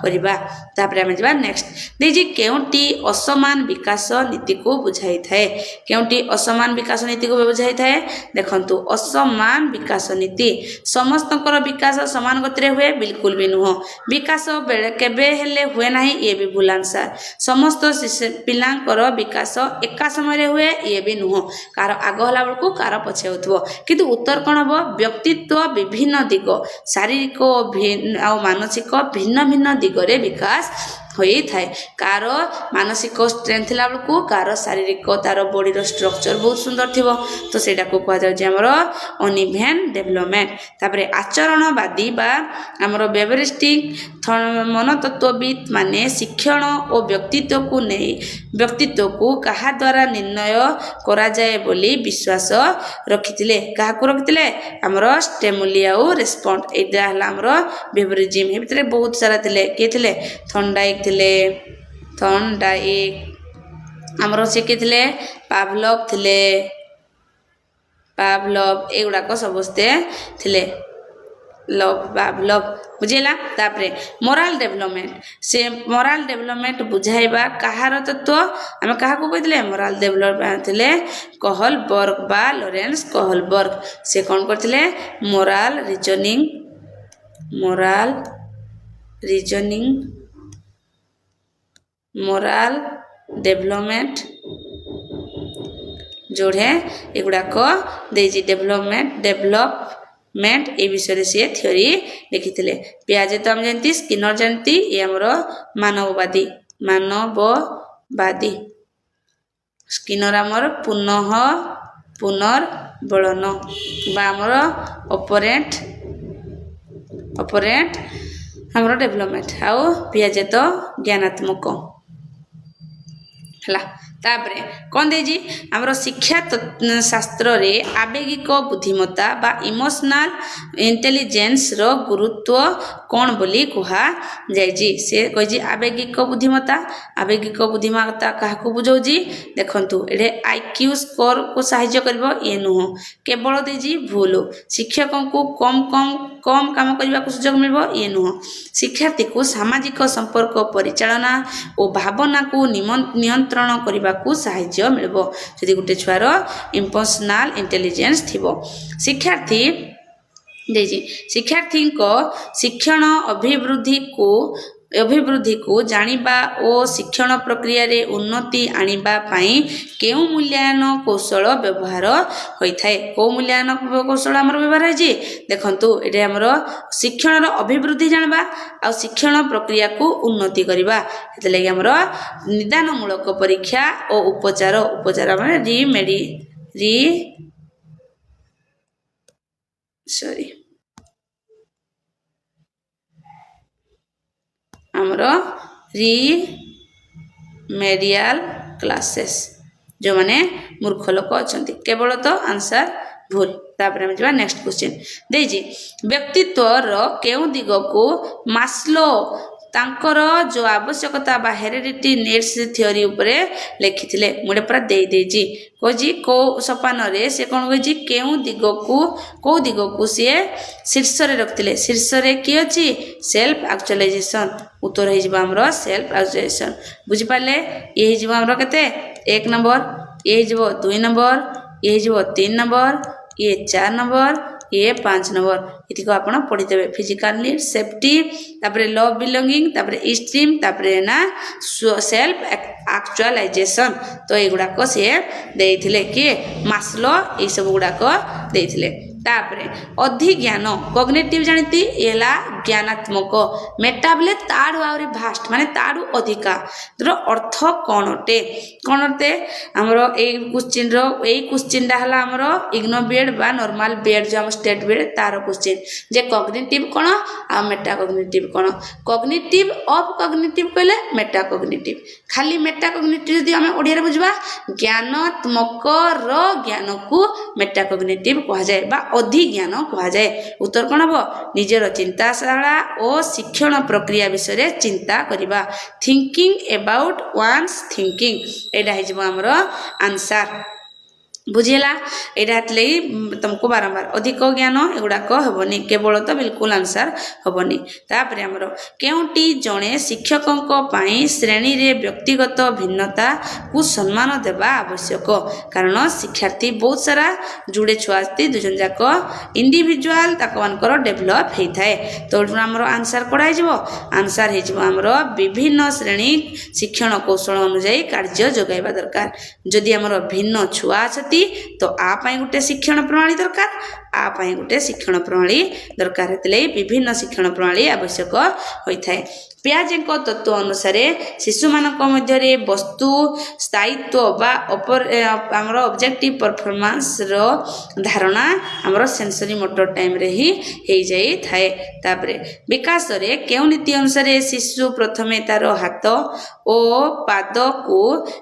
କରିବା। ତାପରେ ଆମେ ଯିବା ନେକ୍ସଟ ଦେଇଛି କେଉଁଟି ଅସମାନ ବିକାଶ ନୀତିକୁ ବୁଝାଇଥାଏ। କେଉଁଟି ଅସମାନ ବିକାଶ ନୀତିକୁ ବୁଝାଇଥାଏ ଦେଖନ୍ତୁ ଅସମାନ ବିକାଶ ନୀତି ସମସ୍ତଙ୍କର ବିକାଶ ସମାନ ଗତିରେ ହୁଏ ବିଲକୁଲ ବି ନୁହଁ। ବିକାଶ କେବେ ହେଲେ ହୁଏ ନାହିଁ ଇଏ ବି ଭୁଲ ଆନ୍ସର। ସମସ୍ତ ପିଲାଙ୍କର ବିକାଶ ଏକା ସମୟରେ ହୁଏ ଇଏ ବି ନୁହଁ। କାହାର ଆଗ ହେଲା ବେଳକୁ କାହାର ପଛେ ହେଉଥିବ କିନ୍ତୁ ଉତ୍ତର କ'ଣ ହେବ ବ୍ୟକ୍ତିତ୍ୱ ବିଭିନ୍ନ ଦିଗ ଶାରୀରିକ ଆଉ ମାନସିକ ଭିନ୍ନ ଭିନ୍ନ ଦିଗରେ ବିକାଶ ହୋଇଥାଏ। କାହାର ମାନସିକ ଷ୍ଟ୍ରେନ୍ଥ ଥିଲା ବେଳକୁ କାହାର ଶାରୀରିକ ତାର ବଡ଼ିର ଷ୍ଟ୍ରକ୍ଚର ବହୁତ ସୁନ୍ଦର ଥିବ ତ ସେଇଟାକୁ କୁହାଯାଉଛି ଆମର ଅନଇଭେନ୍ ଡେଭଲପମେଣ୍ଟ। ତାପରେ ଆଚରଣବାଦୀ ବା ଆମର ବେଭରିଷ୍ଟିକ ମନତତ୍ତ୍ୱବିତ୍ ମାନେ ଶିକ୍ଷଣ ଓ ବ୍ୟକ୍ତିତ୍ୱକୁ କାହା ଦ୍ୱାରା ନିର୍ଣ୍ଣୟ କରାଯାଏ ବୋଲି ବିଶ୍ୱାସ ରଖିଥିଲେ। କାହାକୁ ରଖିଥିଲେ ଆମର ଷ୍ଟିମୁଲି ଆଉ ରେସ୍ପଣ୍ଡ ଏଇଟା ହେଲା ଆମର ବେଭରିଜିମ୍। ଏ ଭିତରେ ବହୁତ ସାରା ଥିଲେ କିଏ ଥିଲେ ଥର୍ନଡାଇକ୍ ଆମର ସେ କିଏ ଥିଲେ ପାଭଲଭ ଏଗୁଡ଼ାକ ସମସ୍ତେ ଥିଲେ ପାଭଲଭ ବୁଝିଲା। ତାପରେ ମୋରାଲ ଡେଭଲପମେଣ୍ଟ ବୁଝାଇବା କାହାର ତତ୍ତ୍ୱ ଆମେ କାହାକୁ କହିଥିଲେ ମୋରାଲ ଡେଭଲପମେଣ୍ଟ ଥିଲେ କହଲବର୍ଗ ବା ଲରେନ୍ସ କହଲବର୍ଗ। ସେ କ'ଣ କରିଥିଲେ ମୋରାଲ ଡେଭଲପମେଣ୍ଟ ଯୋଡ଼େ ଏଗୁଡ଼ାକ ଦେଇଛି ଡେଭଲପମେଣ୍ଟ ଏ ବିଷୟରେ ସିଏ ଥିଓରି ଲେଖିଥିଲେ। ପିଆଜେ ତ ଆମେ ଜାଣିନ୍ତି ସ୍କିନର ଜାଣିନ୍ତି ଇଏ ଆମର ମାନବବାଦୀ ସ୍କିନର ଆମର ପୁନର୍ବଳନ ବା ଆମର ଅପରେଣ୍ଟ ଆମର ଡେଭଲପମେଣ୍ଟ ଆଉ ପିଆଜେ ତ ଜ୍ଞାନାତ୍ମକ ହେଲା। ତାପରେ କ'ଣ ଦେଇଛି ଆମର ଶିକ୍ଷା ଶାସ୍ତ୍ରରେ ଆବେଗିକ ବୁଦ୍ଧିମତ୍ତା ବା ଇମୋସନାଲ ଇଣ୍ଟେଲିଜେନ୍ସର ଗୁରୁତ୍ୱ କ'ଣ ବୋଲି କୁହାଯାଇଛି। ସେ କହିଛି ଆବେଗିକ ବୁଦ୍ଧିମତ୍ତା କାହାକୁ ବୁଝାଉଛି ଦେଖନ୍ତୁ ଏଠି IQ ସ୍କୋରକୁ ସାହାଯ୍ୟ କରିବ ଇଏ ନୁହଁ କେବଳ ଦେଇଛି ଭୁଲ। ଶିକ୍ଷକଙ୍କୁ କମ୍ କାମ କରିବାକୁ ସୁଯୋଗ ମିଳିବ ଇଏ ନୁହଁ। ଶିକ୍ଷାର୍ଥୀକୁ ସାମାଜିକ ସମ୍ପର୍କ ପରିଚାଳନା ଓ ଭାବନାକୁ ନିୟନ୍ତ୍ରଣ କରିବାକୁ ସାହାଯ୍ୟ ମିଳିବ ଯଦି ଗୋଟେ ଛୁଆର ଇମୋସନାଲ ଇଣ୍ଟେଲିଜେନ୍ସ ଥିବ। ଶିକ୍ଷାର୍ଥୀଙ୍କ ଶିକ୍ଷଣ ଅଭିବୃଦ୍ଧିକୁ ଜାଣିବା ଓ ଶିକ୍ଷଣ ପ୍ରକ୍ରିୟାରେ ଉନ୍ନତି ଆଣିବା ପାଇଁ କେଉଁ ମୂଲ୍ୟାୟନ କୌଶଳ ବ୍ୟବହାର ହୋଇଥାଏ। କେଉଁ ମୂଲ୍ୟାୟନ କୌଶଳ ଆମର ବ୍ୟବହାର ହୋଇଛି ଦେଖନ୍ତୁ ଏଠି ଆମର ଶିକ୍ଷଣର ଅଭିବୃଦ୍ଧି ଜାଣିବା ଆଉ ଶିକ୍ଷଣ ପ୍ରକ୍ରିୟାକୁ ଉନ୍ନତି କରିବା ସେଥିଲାଗି ଆମର ନିଦାନମୂଳକ ପରୀକ୍ଷା ଓ ଉପଚାର ମାନେ ରିମେଡିଆଲ କ୍ଲାसेस ଯେଉଁମାନେ ମୂର୍ଖ ଲୋକ ଅଛନ୍ତି କେବଳ ତ ଆନ୍ସର ଭୁଲ। ତାପରେ ଆମେ ଯିବା ନେକ୍ସଟ କ୍ୱେଶ୍ଚିନ୍ ଦେଇଛି ବ୍ୟକ୍ତିତ୍ୱର କେଉଁ ଦିଗକୁ ମାସ୍ଲୋ तांकर जो आवश्यकता बा हेरिडिटी नेट्स थियोरी उपरे लिखिथिले मुडे पूरा देई देजी कोजी को सोपान रे से कोन कोजी को दिग को से शीर्ष रे रखथिले शीर्ष रे की अछि सेल्फ एक्चुअलाइजेशन उत्तर हे जिबा हमरो सेल्फ एक्चुअलाइजेशन बुझि पाले ये हे जिबा हमरो केते 1 नंबर ये हे जिबो 2 नंबर ये हे जिबो 3 नंबर ये 4 नंबर ये 5 नंबर इति को आपण पढि देबे फिजिकल नीड सेफ्टी तापरे लव बिलोंगिंग तापरे स्ट्रीम तापरे ना सेल्फ एक्चुअलाइजेशन तो एगुडा को से देइथिले कि मास्लो ए सब गुडा को देइथिले तापरे अधिज्ञान कॉग्निटिव जानती एला ज्ञानात्मक मेटा बोले ताडू आउरी भास्ट माने ताडू अधिका तर अर्थ कोनटे हमरो ए क्वेश्चन डा हला हमरो इग्नो बीएड बा नॉर्मल बीएड जो हम स्टेट बीएड तार क्वेश्चन जे कॉग्निटिव कोन आ मेटा कॉग्निटिव कोन कॉग्निटिव ऑफ कॉग्निटिव कहले मेटा कॉग्निटिव खाली मेटा कॉग्निटिव यदि हम ओडिया रे बुझबा ज्ञानात्मक रो ज्ञान को मेटा कॉग्निटिव कहा जाय बा अधिज्ञान कहा जाए उत्तर कौन हम निजर चिंताशाला और शिक्षण प्रक्रिया विषय चिंता करवा थिंकिंग अबाउट वन्स थिंकिंग एटा हे हमर आंसर बुझेला एटा तुमको बारंबार अधिक ज्ञान एगुड़ाक हेबनी केवल तो बिल्कुल आंसर हेबनी तापरे हमरो केउटी जणे शिक्षकक पई श्रेणी रे व्यक्तिगत भिन्नता को सम्मान देबा आवश्यक कारण शिक्षार्थी बहुत सारा जुड़े छुआती दुजन जाक इंडिविजुअल ताक मानकर डेवलप हेई थाए तो हमरो आंसर कोडा हिजबो आंसर हिजबो हमरो विभिन्न श्रेणी शिक्षण कौशल अनुसार कार्य जोगाइबा दरकार जदि हमरो भिन्न छुआ छथि तो आ गोटे शिक्षण प्रणाली दरकार आ गोटे शिक्षण प्रणाली दरकार हेतले विभिन्न शिक्षण प्रणाली आवश्यक होइथाय पियाजेक तत्व अनुसार शिशु मानक मध्यरे वस्तु स्थायित्व बा हमर ऑब्जेक्टिव परफॉर्मेंस रो धारणा हमर सेंसरी मोटर टाइम रे ही हेई जाई थाए तापरे विकास रे केउ नीति अनुसार शिशु प्रथमे तार हाथ ओ पाद को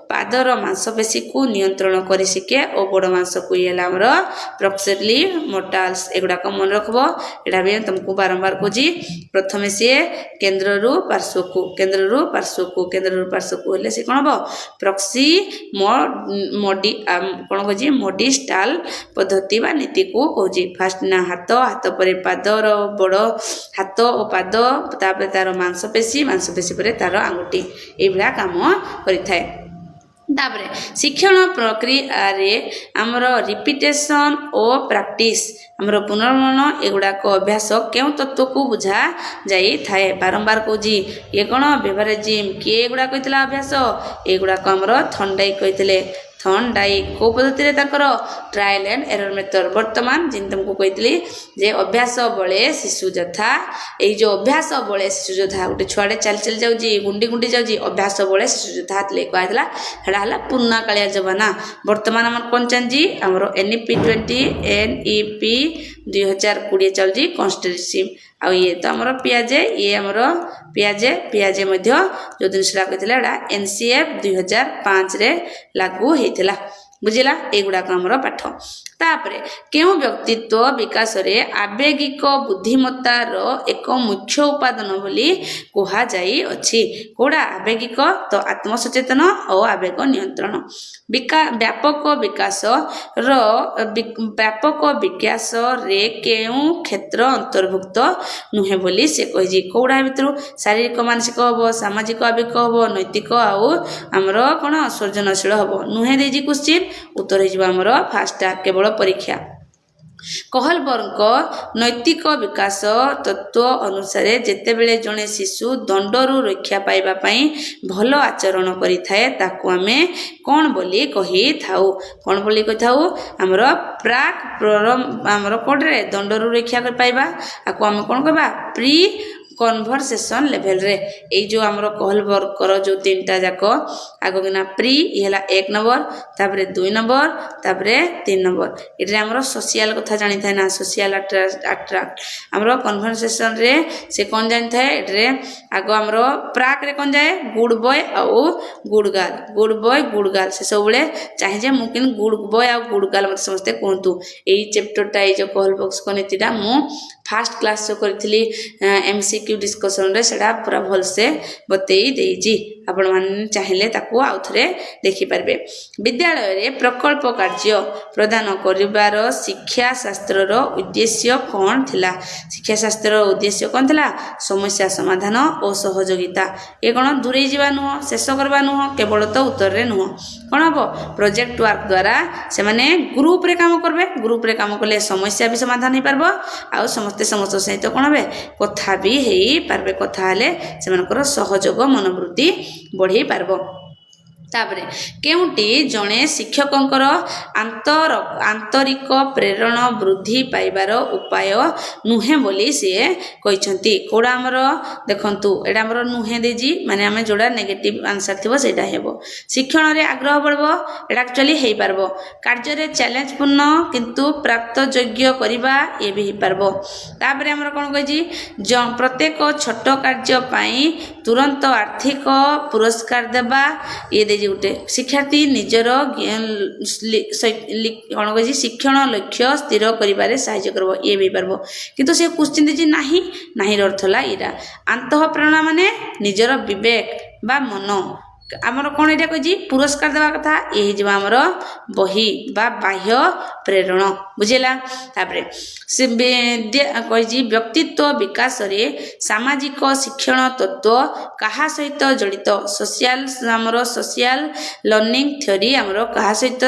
पादर मांसपेशी को नियंत्रण करि सिके ओ गोड़ मांस को येला हमर प्रॉक्सिमली मोटाल्स एगुडा को मन रखबो एडा भी तुमको बारंबार कोजी प्रथमे से केंद्र रू पार्श्व को हेले से कोन हो प्रॉक्सी मोडी कोन कोजी मोडिस्टाल पद्धति बा नीति को कोजी फास्ट ना हाथ परे पादर बड़ हाथ और पाद तापर तार मांसपेशी परे तार आंगुठी ए भला काम करिथाय तापरे शिक्षण प्रक्रिया रे हमर रिपीटेशन और प्रैक्टिस हमर पुनर्मनन एगुड़ाक अभ्यास केउ तत्व को बुझा जाई थाए बारंबार कोजी ये कोन बेवरेजिम के एगुड़ा कहितला अभ्यास एगुड़ाक हमर थंडाई कहितले थंडाई को पद्धति रे ताकर ट्रायल एंड एरर मेथड वर्तमान जिन तुमको कहितली जे अभ्यास बळे शिशु जथा ए जो अभ्यास बळे शिशु जथा गोटे छुआडे चल जाउजी गुंडी जाउजी अभ्यास बळे शिशु जथा हातले कहला हेडा हला पुन्ना कालिया जबाना वर्तमान हमर कोन चंजी हमरो एनईपी 20 एनईपी 2020 चलजी कॉन्स्टिट्यूटिव आ ये तो हमर पियाजे ये हमर पियाजे मध्य जो दिनसरा कहथिला एडा एनसीएफ 2005 रे लागू हेतिला बुझिला एगुडा हमर पाठ तापरे केउ व्यक्तित्व विकास रे आवेगिक बुद्धिमत्ता रो एक मुख्य उपादान बोली कहा जाई अछि कोडा आवेगिक तो आत्मसचेतन और आवेग नियंत्रण व्यापक विकास रे केउ क्षेत्र अंतर्भुक्त नुहे बोली से कहि कोडा भितर शारीरिक मानसिक हबो सामाजिक आवेग हबो नैतिक आउ हमरो कोन सृजनशील हबो नुहे देजी क्वेश्चन उत्तर हिजबा हमरो फास्ट केवल परीक्षा कहलबर्ग नैतिक विकास तत्व अनुसार जेते बेले जने शिशु दंडरू रक्षा पाइबा पई भलो आचरण करि थाए ताकू आमे कोन बोली कहि थाउ कोन बोली कहि थाउ हमरो प्राक हमरो कोडरे दंडरू रक्षा कर पाइबा आकू आमे कोन कहबा प्री कन्वर्सेशन लेवल रे ए जो हमरो कहलबर्ग करो जो तीनटा जाको आगोगिना प्री इहला 1 नंबर तापरे 2 नंबर तापरे 3 नंबर इरे हमरो सोशल कथा जानि थाय ना सोशल अट्रैक्ट हमरो कन्वर्सेशन रे से कोन जानि थाय इरे आगो हमरो प्राक रे कोन जाय गुड बॉय और गुड गर्ल से सबले चाहे जे मुकिन गुड बॉय और गुड गर्ल मत समझते कोंतु एई चैप्टर टा ए जो कहलबर्ग को नीतिटा मु फास्ट क्लास जो करी MCQ डिस्कसन रे सेटा पूरा भलसे बतई देइजी आपण माने चाहिले ताको आउ थरे देखि परबे। विद्यालय रे प्रकल्प कार्य प्रदान करिवार शिक्षा शास्त्र रो उद्देश्य कोन थिला? शिक्षा शास्त्र रो उद्देश्य कोन थिला? समस्या समाधान और सहयोगिता। ये कोन दूरे जीवा नुह शेष करबा नुह केवल तो उत्तर रे नुह कोन हबो प्रोजेक्ट वर्क द्वारा से माने ग्रुप रे काम करबे। ग्रुप रे काम करले समस्या भी समाधान हे परबो आ समस्त सहित कोन हबे कथा भी हेई परबे। कथा हले से मानकर सहयोग मनोवृत्ति बढ़ी पारबो। तापरे केउटी जणे शिक्षकंकर आंतरिक प्रेरण वृद्धि पाइबार उपाय नुहे बोली सी कहिसंती। कोडा हमर देखंतु एडा हमर नुहे देजी माने हमें जोडा नेगेटिव आंसर थिबो सेटा हेबो। शिक्षण रे आग्रह बढ़बो एडा एक्चुअली हेई पारबो। कार्य रे चैलेंज पूर्ण किंतु प्राप्त योग्य करिबा ए भी हेई पारबो। तापरे हमर कोन कहिजी प्रत्येक छोट कार्य पई तुरंत आर्थिक पुरस्कार देबा ये दे गोटे शिक्षार्थी निजर कौन कही शिक्षण लक्ष्य स्थिर करिबारे सहाय्य करबो ये भी पारबो। किंतु से क्वेश्चन देजी नाही अर्थला इरा अंतः प्रेरणा माने निजर विवेक बा मन आमर कौन ये कही पुरस्कार देवा कथा ये आमर बही बा बाह्य प्रेरण बुझेला। तापरे से कही व्यक्तित्व विकास रे सामाजिक शिक्षण तत्व कहा सहित जड़ित सोशल आमर सोशल लर्निंग थ्योरी आमर कहा सहित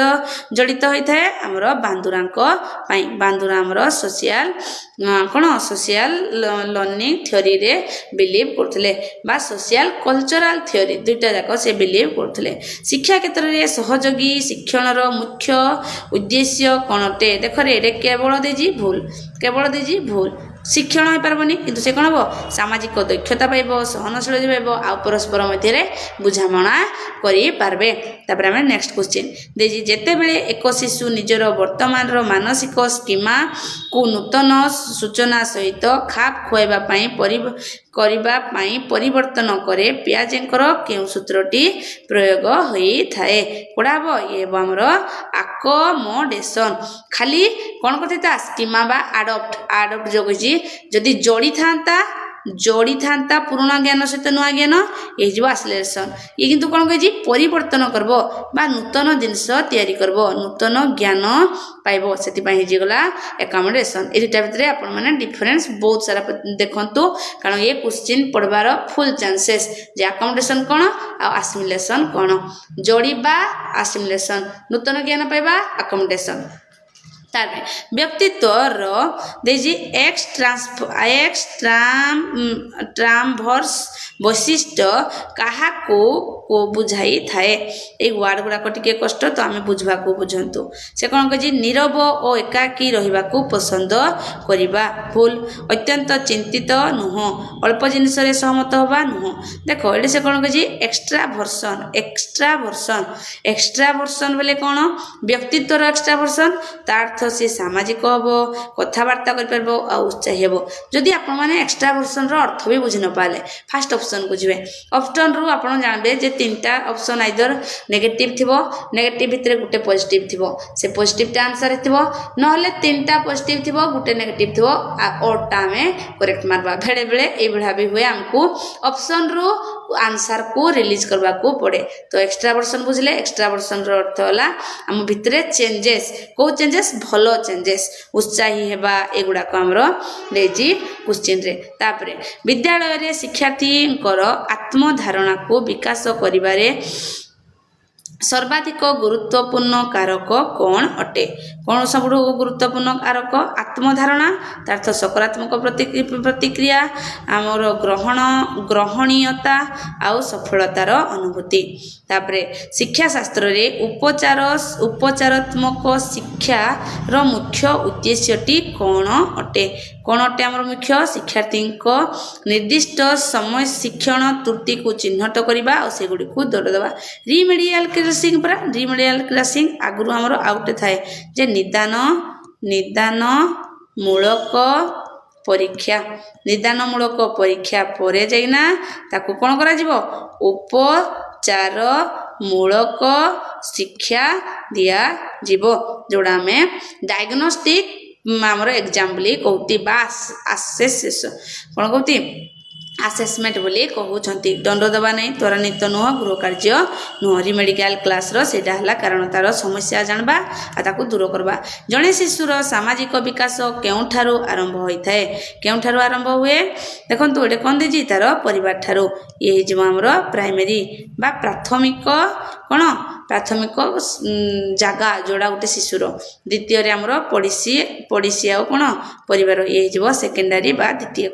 जड़ित होता है आमर बांदुरांक पाई बांदुरा आमर सोशल कौन सोशल लर्निंग थ्योरी रे बिलीव करथले बा सोशल कल्चरल थ्योरी दुईटा जाक से बिलीव करथले। शिक्षा क्षेत्र रे सहयोगी शिक्षण रो मुख्य उद्देश्य कोनटे देख रे केवल देजी भूल शिक्षण हो पारबनी किंतु से कौन हम सामाजिक दक्षता पाइब सहनशील पाइब आ परस्पर मध्य बुझामणा करि पारबे। तापर आमे नेक्स्ट क्वेश्चन देजी जेते बेले एक शिशु निजर वर्तमान रो मानसिक स्कीमा को नूतन सूचना सहित खाप खुआइबा पई परिवर्तन करे पियाजेंकर केउ सूत्रटी प्रयोग होई थाए कोडा हबो ये हमर अकोमोडेशन खाली कोन करथिता स्कीमा बा आडप्ट जो कहि जदि जोड़ी था पुराना ज्ञान सहित नुआ ज्ञान ये जो आसिलेसन ये किंतु कौन कही परिवर्तन करब बा नूतन जिनस तैयारी करब नूतन ज्ञान पाइब से गला एकोमोडेशन ये दुटा भितर आपण माने डिफरेंस बहुत सारा देखंतु कारण ये क्वेश्चन पढ़वार फुल चांसेस जे एकोमोडेशन कौन आ आसिमिलेशन कौन जोड़ी बा आसिमिलेशन नूतन ज्ञान पाइबा एकोमोडेशन। व्यक्तित्व देजी ट्रांसवर्स वैशिष्ट कहा को बुझाई थाए ए वर्ड गुड़ाक टिके कष्ट तो आम बुझवा को बुझंतु से कौन कही नीरव और एकाकी रहिबा को पसंद करिबा भूल अत्यंत चिंतित नुह अल्प जिनिस रे सहमत होबा नुह देखो एटे से कौन कही एक्सट्रावर्सन बोले कौन व्यक्तित्व एक्सट्रावर्सन तार्थ से सामाजिक हम कथबार्ता कर उत्साही हम जदि आपण मैंने एक्सट्रावर्सन अर्थ भी बुझी न पाले फास्ट ऑप्शन बुझे ऑप्शन रु आप जानबे जे तीनटा ऑप्शन आइदर नेगेटिव थिबो नेगेटिव भितर गुटे पॉजिटिव थिबो से पॉजिटिव टा आंसर थिबो नहले तीनटा पॉजिटिव थिबो गुटे नेगेटिव थिबो और टा में करेक्ट मारबा बेले बेले ए बेला भी हुए हमको ऑप्शन रु आंसर को रिलीज करबा को पड़े तो एक्सट्रावर्सन बुझले एक्सट्रावर्सन रो अर्थ होला हम भितरे चेंजेस को चेंजेस भलो चेंजेस उत्साही हेबा एगुडा को हमरो लेजी क्वेश्चन रे। तापरे विद्यालय रे शिक्षार्थी आत्मधारणा को विकास करिबारे सर्वाधिक गुरुत्वपूर्ण कारक कौन अटे कौन सब गुरुत्वपूर्ण कारक आत्मधारणा तार्थ सकारात्मक प्रतिक्रिया आमर ग्रहणीयता आउ सफलतार अनुभूति। तापरे शिक्षा शास्त्र रे उपचारात्मक शिक्षा रो मुख्य उद्देश्यटी कौन अटे आमर मुख्य शिक्षार्थी निर्दिष्ट समय शिक्षण त्रुटि को चिन्हट करबा और से गुडी को दौड़ देबा रिमेडियल क्लासिंग परा रिमेडियल क्लासिंग आगु हमर आउट थाए जे निदान मूलक परीक्षा परे जाइना ताकू कोन करा जिवो उपचार मूलक शिक्षा दिया जिवो जोड़ा में डायग्नोस्टिक आमर एग्जाम बोली कहती बा आसेस कौन कहती आसेसमेंट बोली कहते दंड दबा नहीं त्वरान्वित नुह गृह कार्य नुह रिमेडिकल क्लास सेटा है कारण तार समस्या जानवा ताकू दूर करवा जड़े शिशुर सामाजिक विकास केउठारु आरंभ होता है केउठारु आरंभ हुए देखो ये कौन देजी तार परिवार ठारू ये आमर प्राइमेरी बा प्राथमिक कौन प्राथमिक जगह जोड़ा गोटे शिशुर द्वितीय आमर पड़ोसी आ कौन परिवार ये सेकेंडारी बा द्वितीय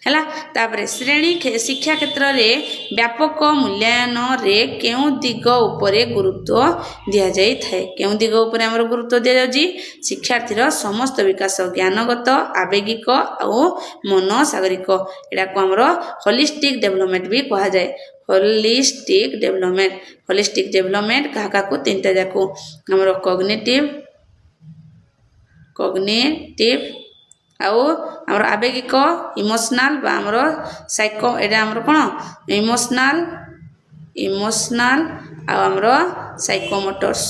है तापर श्रेणी शिक्षा क्षेत्र में व्यापक मूल्यांकन रे केउ दिग उपरे गुरुत्व दिया जाई थाए केउ दिग उपरे हमर गुरुत्व दिया जाउजी शिक्षार्थीर समस्त विकास ज्ञानगत आवेगिक और मनोसागरिक एडा को हमर होलिस्टिक डेवलपमेंट भी कहा जाए होलिस्टिक डेवलपमेंट कहा को तीनटा जाको हमर कॉग्निटिव आउ आमर आवेगिक इमोशनल बा आमर साइको एडा आमर कोन इमोशनल आ आमर साइकोमोटर्स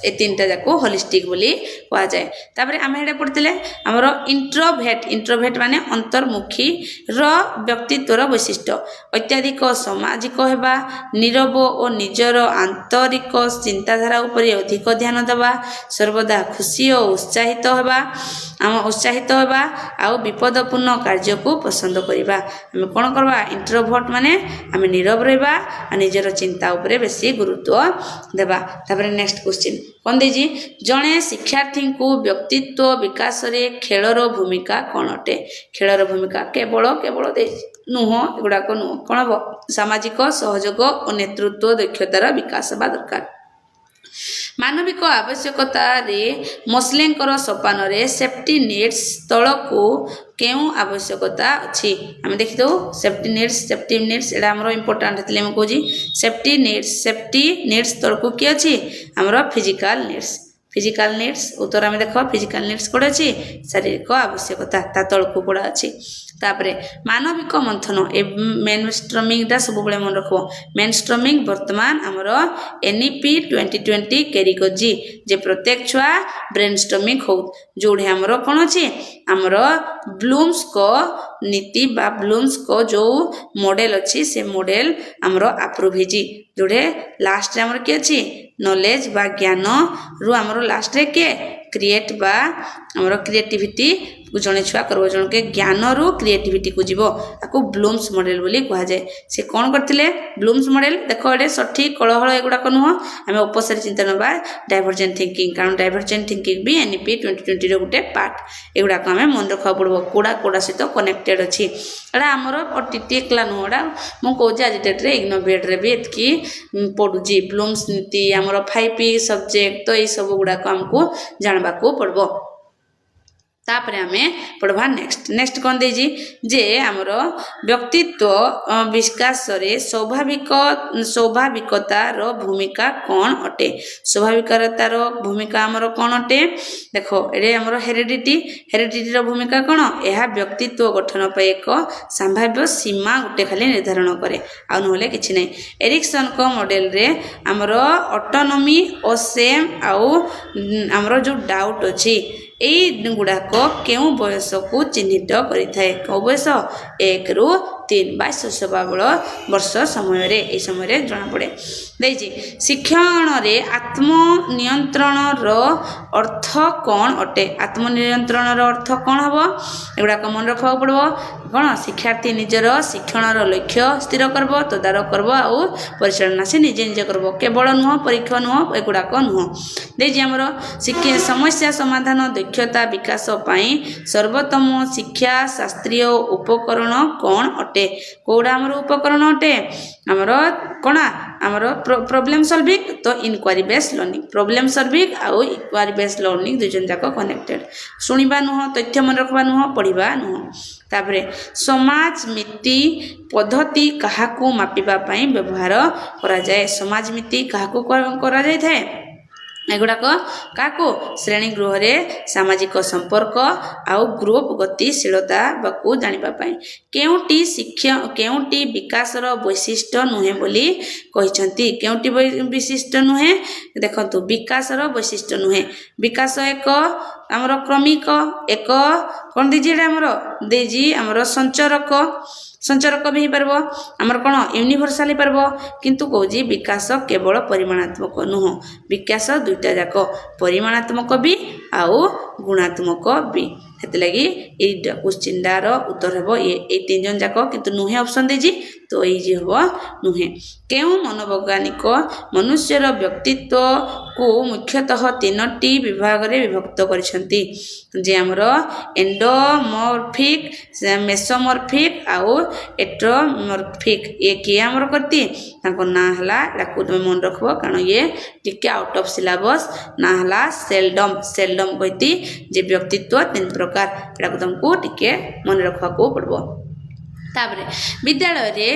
ए तीनटा जाको होलिस्टिक बोली कहा जाए तापर आम एडा पढ़ते आमर इंट्रोभेट माने अंतर्मुखी व्यक्तित्वर वैशिष्ट्य अत्याधिक सामाजिक होगा नीरव और निजर आंतरिक चिंताधारा उपरे अधिक ध्यान देवा सर्वदा खुशी और उत्साहित होगा आउ विपदपूर्ण कार्य को पसंद करवा आम कौन करवा इंट्रोभर्ट माने आम नीरव रहा निजर चिंता उपरे बेसी गुरुत्व देवा तापर नेक्स्ट क्वेश्चन कौन देजी जड़े शिक्षार्थी को व्यक्तित्व विकास रे खेलर भूमिका कौन अटे खेलर भूमिका केवल नुह एगुड़ाक नुह कौन हम सामाजिक सहयोग और नेतृत्व दक्षतार विकास बा दरकार मानविक आवश्यकता रे मुस्लिमकर सोपान रे सेफ्टी नेट्स तल को केउ आवश्यकता अच्छी आम देखी दो सेफ्टी नेट्स एटा हमरो इंपोर्टेंट हेतले हम कहूजी सेफ्टी नेट्स तल को किए अच्छी हमरो फिजिकल नेट्स उत्तर आम देख फिजिकल नेट्स कोड़े अच्छी शारीरिक आवश्यकता ता तल को कोड़ा अच्छी तापरे मानविक मंथन ए मेन स्ट्रमिंगटा सब बेले मन रखो मेन स्ट्रमिंग वर्तमान आमर एनईपी 2020 कैरी करजी जे प्रत्येक छुआ ब्रेन स्ट्रमिंग हो जोड़े आमर कौन अच्छी आमर ब्लूम्स को नीति बा ब्लूम्स को जो मॉडल अच्छी से मॉडल आमर अप्रूव होजी जोड़े लास्ट रे आमर के अच्छी नॉलेज बा ज्ञान रु आमर लास्ट रे के क्रिएट बा आमर क्रिएटिविटी जड़े छुआ करब जन के ज्ञान रु क्रिएटिविटी को जीव आपको ब्लूम्स मॉडल बोली कहा जाए से कौन करते ब्लूम्स मॉडल देख ये सठिक कलहल एगुड़ाक नुह आम उपसारी चिंता ना डाइभर्जेंट थिंकिंग कारण डाइभर्जेंट थिंकिंग भी एनईपी 2020 गोटे पार्ट एगुड़ाक आम मन रखा पड़ो कोड़ा सहित कनेक्टेड अच्छी एटा आमर टीटी एकला नुह एटा मुझे आज डेट्रे इग्नोवेट भी एतकी पढ़ुची ब्लूम्स नीति आमर 5P सब्जेक्ट तो ये सब गुड़ाक आमको जानवा पड़ो तापरे आमे पढ़वा नेक्स्ट कौन देजी जे आमर व्यक्तित्व विकास रे स्वाभाविकतार भूमिका कौन अटे स्वाभाविकतार भूमिका आमर कौन अटे देखो ये आमर हेरिडिटीर भूमिका कौन यह व्यक्तित्व गठन पर एक संभाव्य सीमा गोटे खाली निर्धारण करे आ नहले किछि नै एरिक्सन को मॉडल रे आमर ऑटोनॉमी और सेम आउ आमर जो डाउट अछि यही गुड़ाक केउ बयस को चिन्हित करिथाए कौ बयस 1 ରୁ 3 22 वर्ष समय समय जना पड़े देजी शिक्षण रे आत्मनियंत्रण अर्थ कौन अटे आत्मनियंत्रण अर्थ कौन हम एगुड़ाक मन रखा पड़ो कौन शिक्षार्थी निजर शिक्षण लक्ष्य स्थिर करब तदारक करब आउ परिचालना से निजे करब केवल नुह परीक्षा नुह एगुड़ाक नुह देजी आमर समस्या समाधान दक्षता विकास पाई सर्वोत्तम शिक्षा शास्त्रीय उपकरण कौन अटे कौड़ा आमर उपकरण अटे आमर कौन आमर प्रॉब्लम सॉल्विंग तो inquiry based learning problem solving आउ इनक्वारी बेस्ड लर्निंग दुजन जाक कनेक्टेड शुणिबा नुह तथ्य मन रखबा नुह पढ़िबा नुह तापरे समाज मिति पद्धति काहाकू मापिबा पाई व्यवहार करा जाए समाज मिति काहाकू करा जाय थाए एगुड़ाक क्या श्रेणी गृह सामाजिक संपर्क आउ ग्रुप गतिशीलता जानापी केउटी शिक्षा केउटी विकासर वैशिष्ट्य नुहे बोली कहते केउटी विशिष्ट नुहे देखंतु विकासर वैशिष्ट्य नुहे विकास एक आमर क्रमिक एक कौन दीजिए आमर देजी आमर संचरक भी हो आमर कौन यूनिभर्साल हो पार किंतु कौजी विकास केवल परिमाणात्मक नुह विकास दुईटा जाक परिमाणात्मक भी आउ गुणात्मक भी हेतलगी ए क्वेश्चनटार उत्तर हेबो ये तीन जन जाक किंतु नुहे ऑप्शन देजी तो ये हेबो नुहे केउ मनोवैज्ञानिक मनुष्यर व्यक्तित्व को मुख्यतः तीनोटी विभाग रे विभक्त करिसंती जे हमर एंडोमॉर्फिक मेसोमॉर्फिक आउ एट्रोमॉर्फिक ये किए हमर करती ताको ना हला डाकू तुम मन रखबो कारण ये टिके आउट ऑफ सिलेबस ना हला सेल्डम कहती जे व्यक्तित्व तीन प्रकार डाकू तुमको टिके मन रखवा को पड़बो ताबरे विद्यालय रे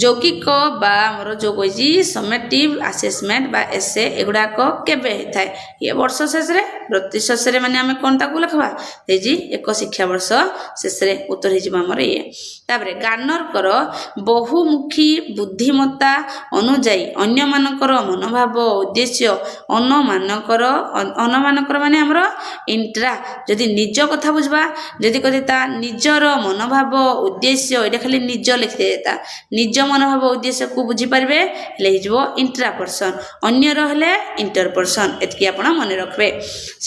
यौगिक बा हमर जो कोजी समेटिव असेसमेंट बा एसे एगुडा को केबे हेथाय ये वर्ष शेष रे प्रति शेष रे माने हमें कोनटा को लिखबा हेजी एक शिक्षा वर्ष शेष रे उत्तर हे जिबा हमर ये ताबरे गार्नर कर बहुमुखी बुद्धिमत्ता अनुଯାयी अन्य मानकर मनोभाव उद्देश्य अनमानकर माने हमर इंट्रा जदि निज कथा बुझबा जदि कहिता निजर मनोभाव उद्देश्य एटा खाली निज लिखि देता निज मनोभाव उद्देश्य को बुझी पारबे ले हिजबो इंट्रा पर्सन अन्य रहले इंटर पर्सन एतकी आपण मन रखबे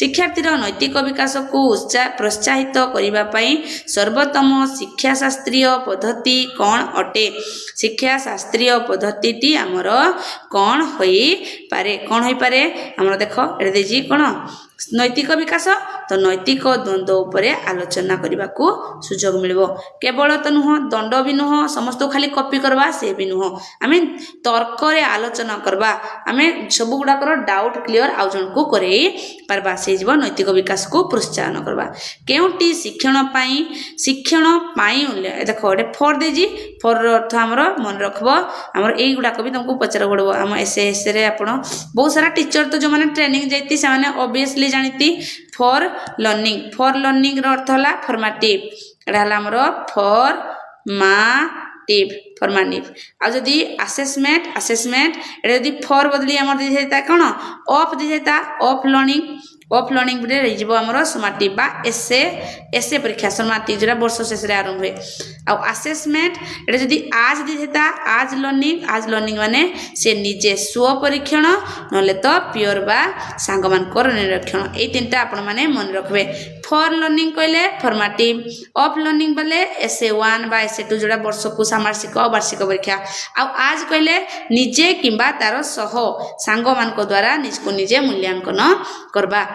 शिक्षार्थीर नैतिक विकास को प्रोत्साहित करिबा पई सर्वोत्तम शिक्षा शास्त्रीय पद्धति कौन अटे शिक्षा शास्त्रीय पद्धति टी हमर कौन होई पारे हमर देखो एटा देजी कोन नैतिक विकास तो नैतिक द्वंद्व उपरे आलोचना करने को सुजोग मिलबो केवल तो नुह दंड भी नुह समस्त खाली कॉपी करवा से भी नुह आमे तर्क रे आलोचना करवा आमे सब गुडाकर डाउट क्लियर आउ जन को करे परबा से जीव नैतिक विकास को प्रोत्साहन करवा केउटी शिक्षण पाई देखो एटे फॉर देजी फॉर अर्थ हमर मन रखबो हमर एई गुडा को भी तुमको पचरा पड़बो हम एस रे आपण बहुत सारा टीचर तो जो माने ट्रेनिंग जाईती से माने ऑब्वियसली जानिती फॉर लर्निंग रो अर्थ होला फॉर्मेटिव एटा होला हमर फॉर्मेटिव आ जदी असेसमेंट एटा जदी फॉर बदली हमर दी जाता कोन ऑफ दी जाता ऑफ लर्निंग रे रही जीवो हमर समाटिव बा एसे परीक्षा समाटिव जरा वर्ष शेष रे आरंभ होय आ असेसमेंट एटा जदी आज दी जाता आज लर्निंग माने से निजे स्व परीक्षण नले तो पियर बा सांगमान कर निरीक्षण ए तीनटा आपण माने मन रखबे फॉर लर्निंग कहले फॉर्मेटिव ऑफ लर्निंग बोले SA1 बा SA2 जोड़ा वर्ष को सामासिक और वार्षिक परीक्षा आ आज कहले निजे किंबा तार सह सांगमान को द्वारा निज को निजे मूल्यांकन करबा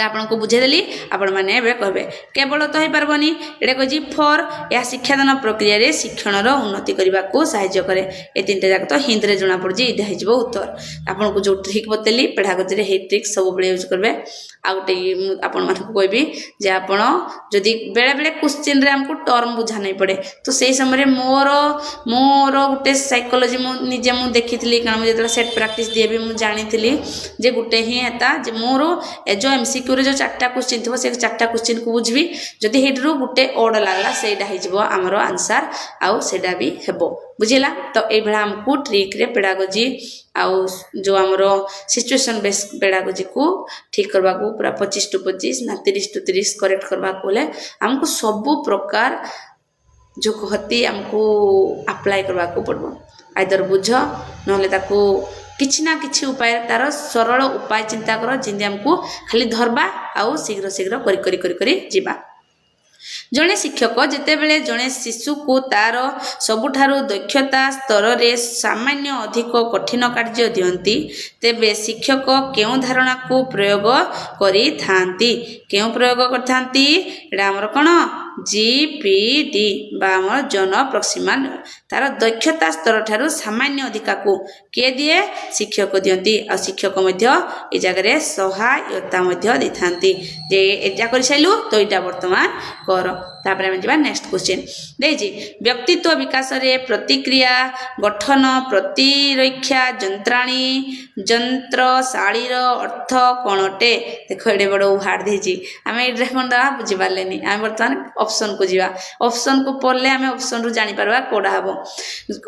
आपन को बुझे देली आपण माने एबे कहबे केवल तो हे परबनी एडे कहि फॉर या शिक्षादान प्रक्रिया रे शिक्षण रो उन्नति करबा को सहायता करे ए तीनटा जाक तो हिंदी रे जणा पड़ जे इदा हे जिवो उत्तर आपन को जो ट्रिक बतेली पेडागोजी रे हे ट्रिक सब बेले यूज करबे आ गोटे आपण मान को कहबी जे आपण जदी बेले बेले क्वेश्चन रे हमको टर्म बुझा नै पड़े तो सेही समय रे मोर गोटे साइकोलॉजी मु निजे मु देखितली कारण मु जेतला सेट प्रैक्टिस दिए भी मु जानितली जे गोटे ही हेता जे मोर ए जो एमसीक्यू रे जो चारटा क्वेश्चन थो से चारटा क्वेश्चन को बुझबी जदी हेडरू गोटे ओड लागला सेडा हे जिवो हमरो आंसर आउ सेडा भी हेबो बुझिला तो ए बेला हमको ट्रिक रे पेडागोजी आउ जो हमरो सिचुएशन बेस पेडागोजी को ठीक करबा को पूरा 25 to 25 ना 30 to 30 करेक्ट करबा कोले हमको सब प्रकार जो कहती हमको अप्लाई करबा को पड़बो आइदर बुझ नहले ताको किछि ना किछि उपाय तार सरल उपाय चिंता कर जिंदे हमको खाली धरबा आउ शीघ्र करी जीवा जड़े शिक्षक जिते बेले जड़े शिशु को तार सबुठारु दक्षता स्तर रे सामान्य अधिक कठिन कार्य दियंती तेबे शिक्षक केउ धारणा को प्रयोग करी थांती केउ प्रयोग करथांती एडा हमर कोन जीपीडी बा हमर जन प्रॉक्सिमल तार दक्षता स्तर ठारु सामान्य अधिका को के दिए शिक्षक दियंती आ शिक्षक मध्य ए जगह रे सहायता मध्य दिथांती जे एजा करि साइलु तो इटा वर्तमान कर तापर आम जा नेक्स्ट क्वेश्चन देखिए व्यक्तित्व विकास रे प्रतिक्रिया गठन प्रतिरक्षा जंत्राणी जंत्रशाळीर अर्थ कौन अटे देख एडे बड़ हार्ड देजी आम ये कौन दवा बुझीपारे आम बर्तमान ऑप्शन को जीवा ऑप्शन को पढ़ले आम ऑप्शन रु जानी पारबा कोडा हबो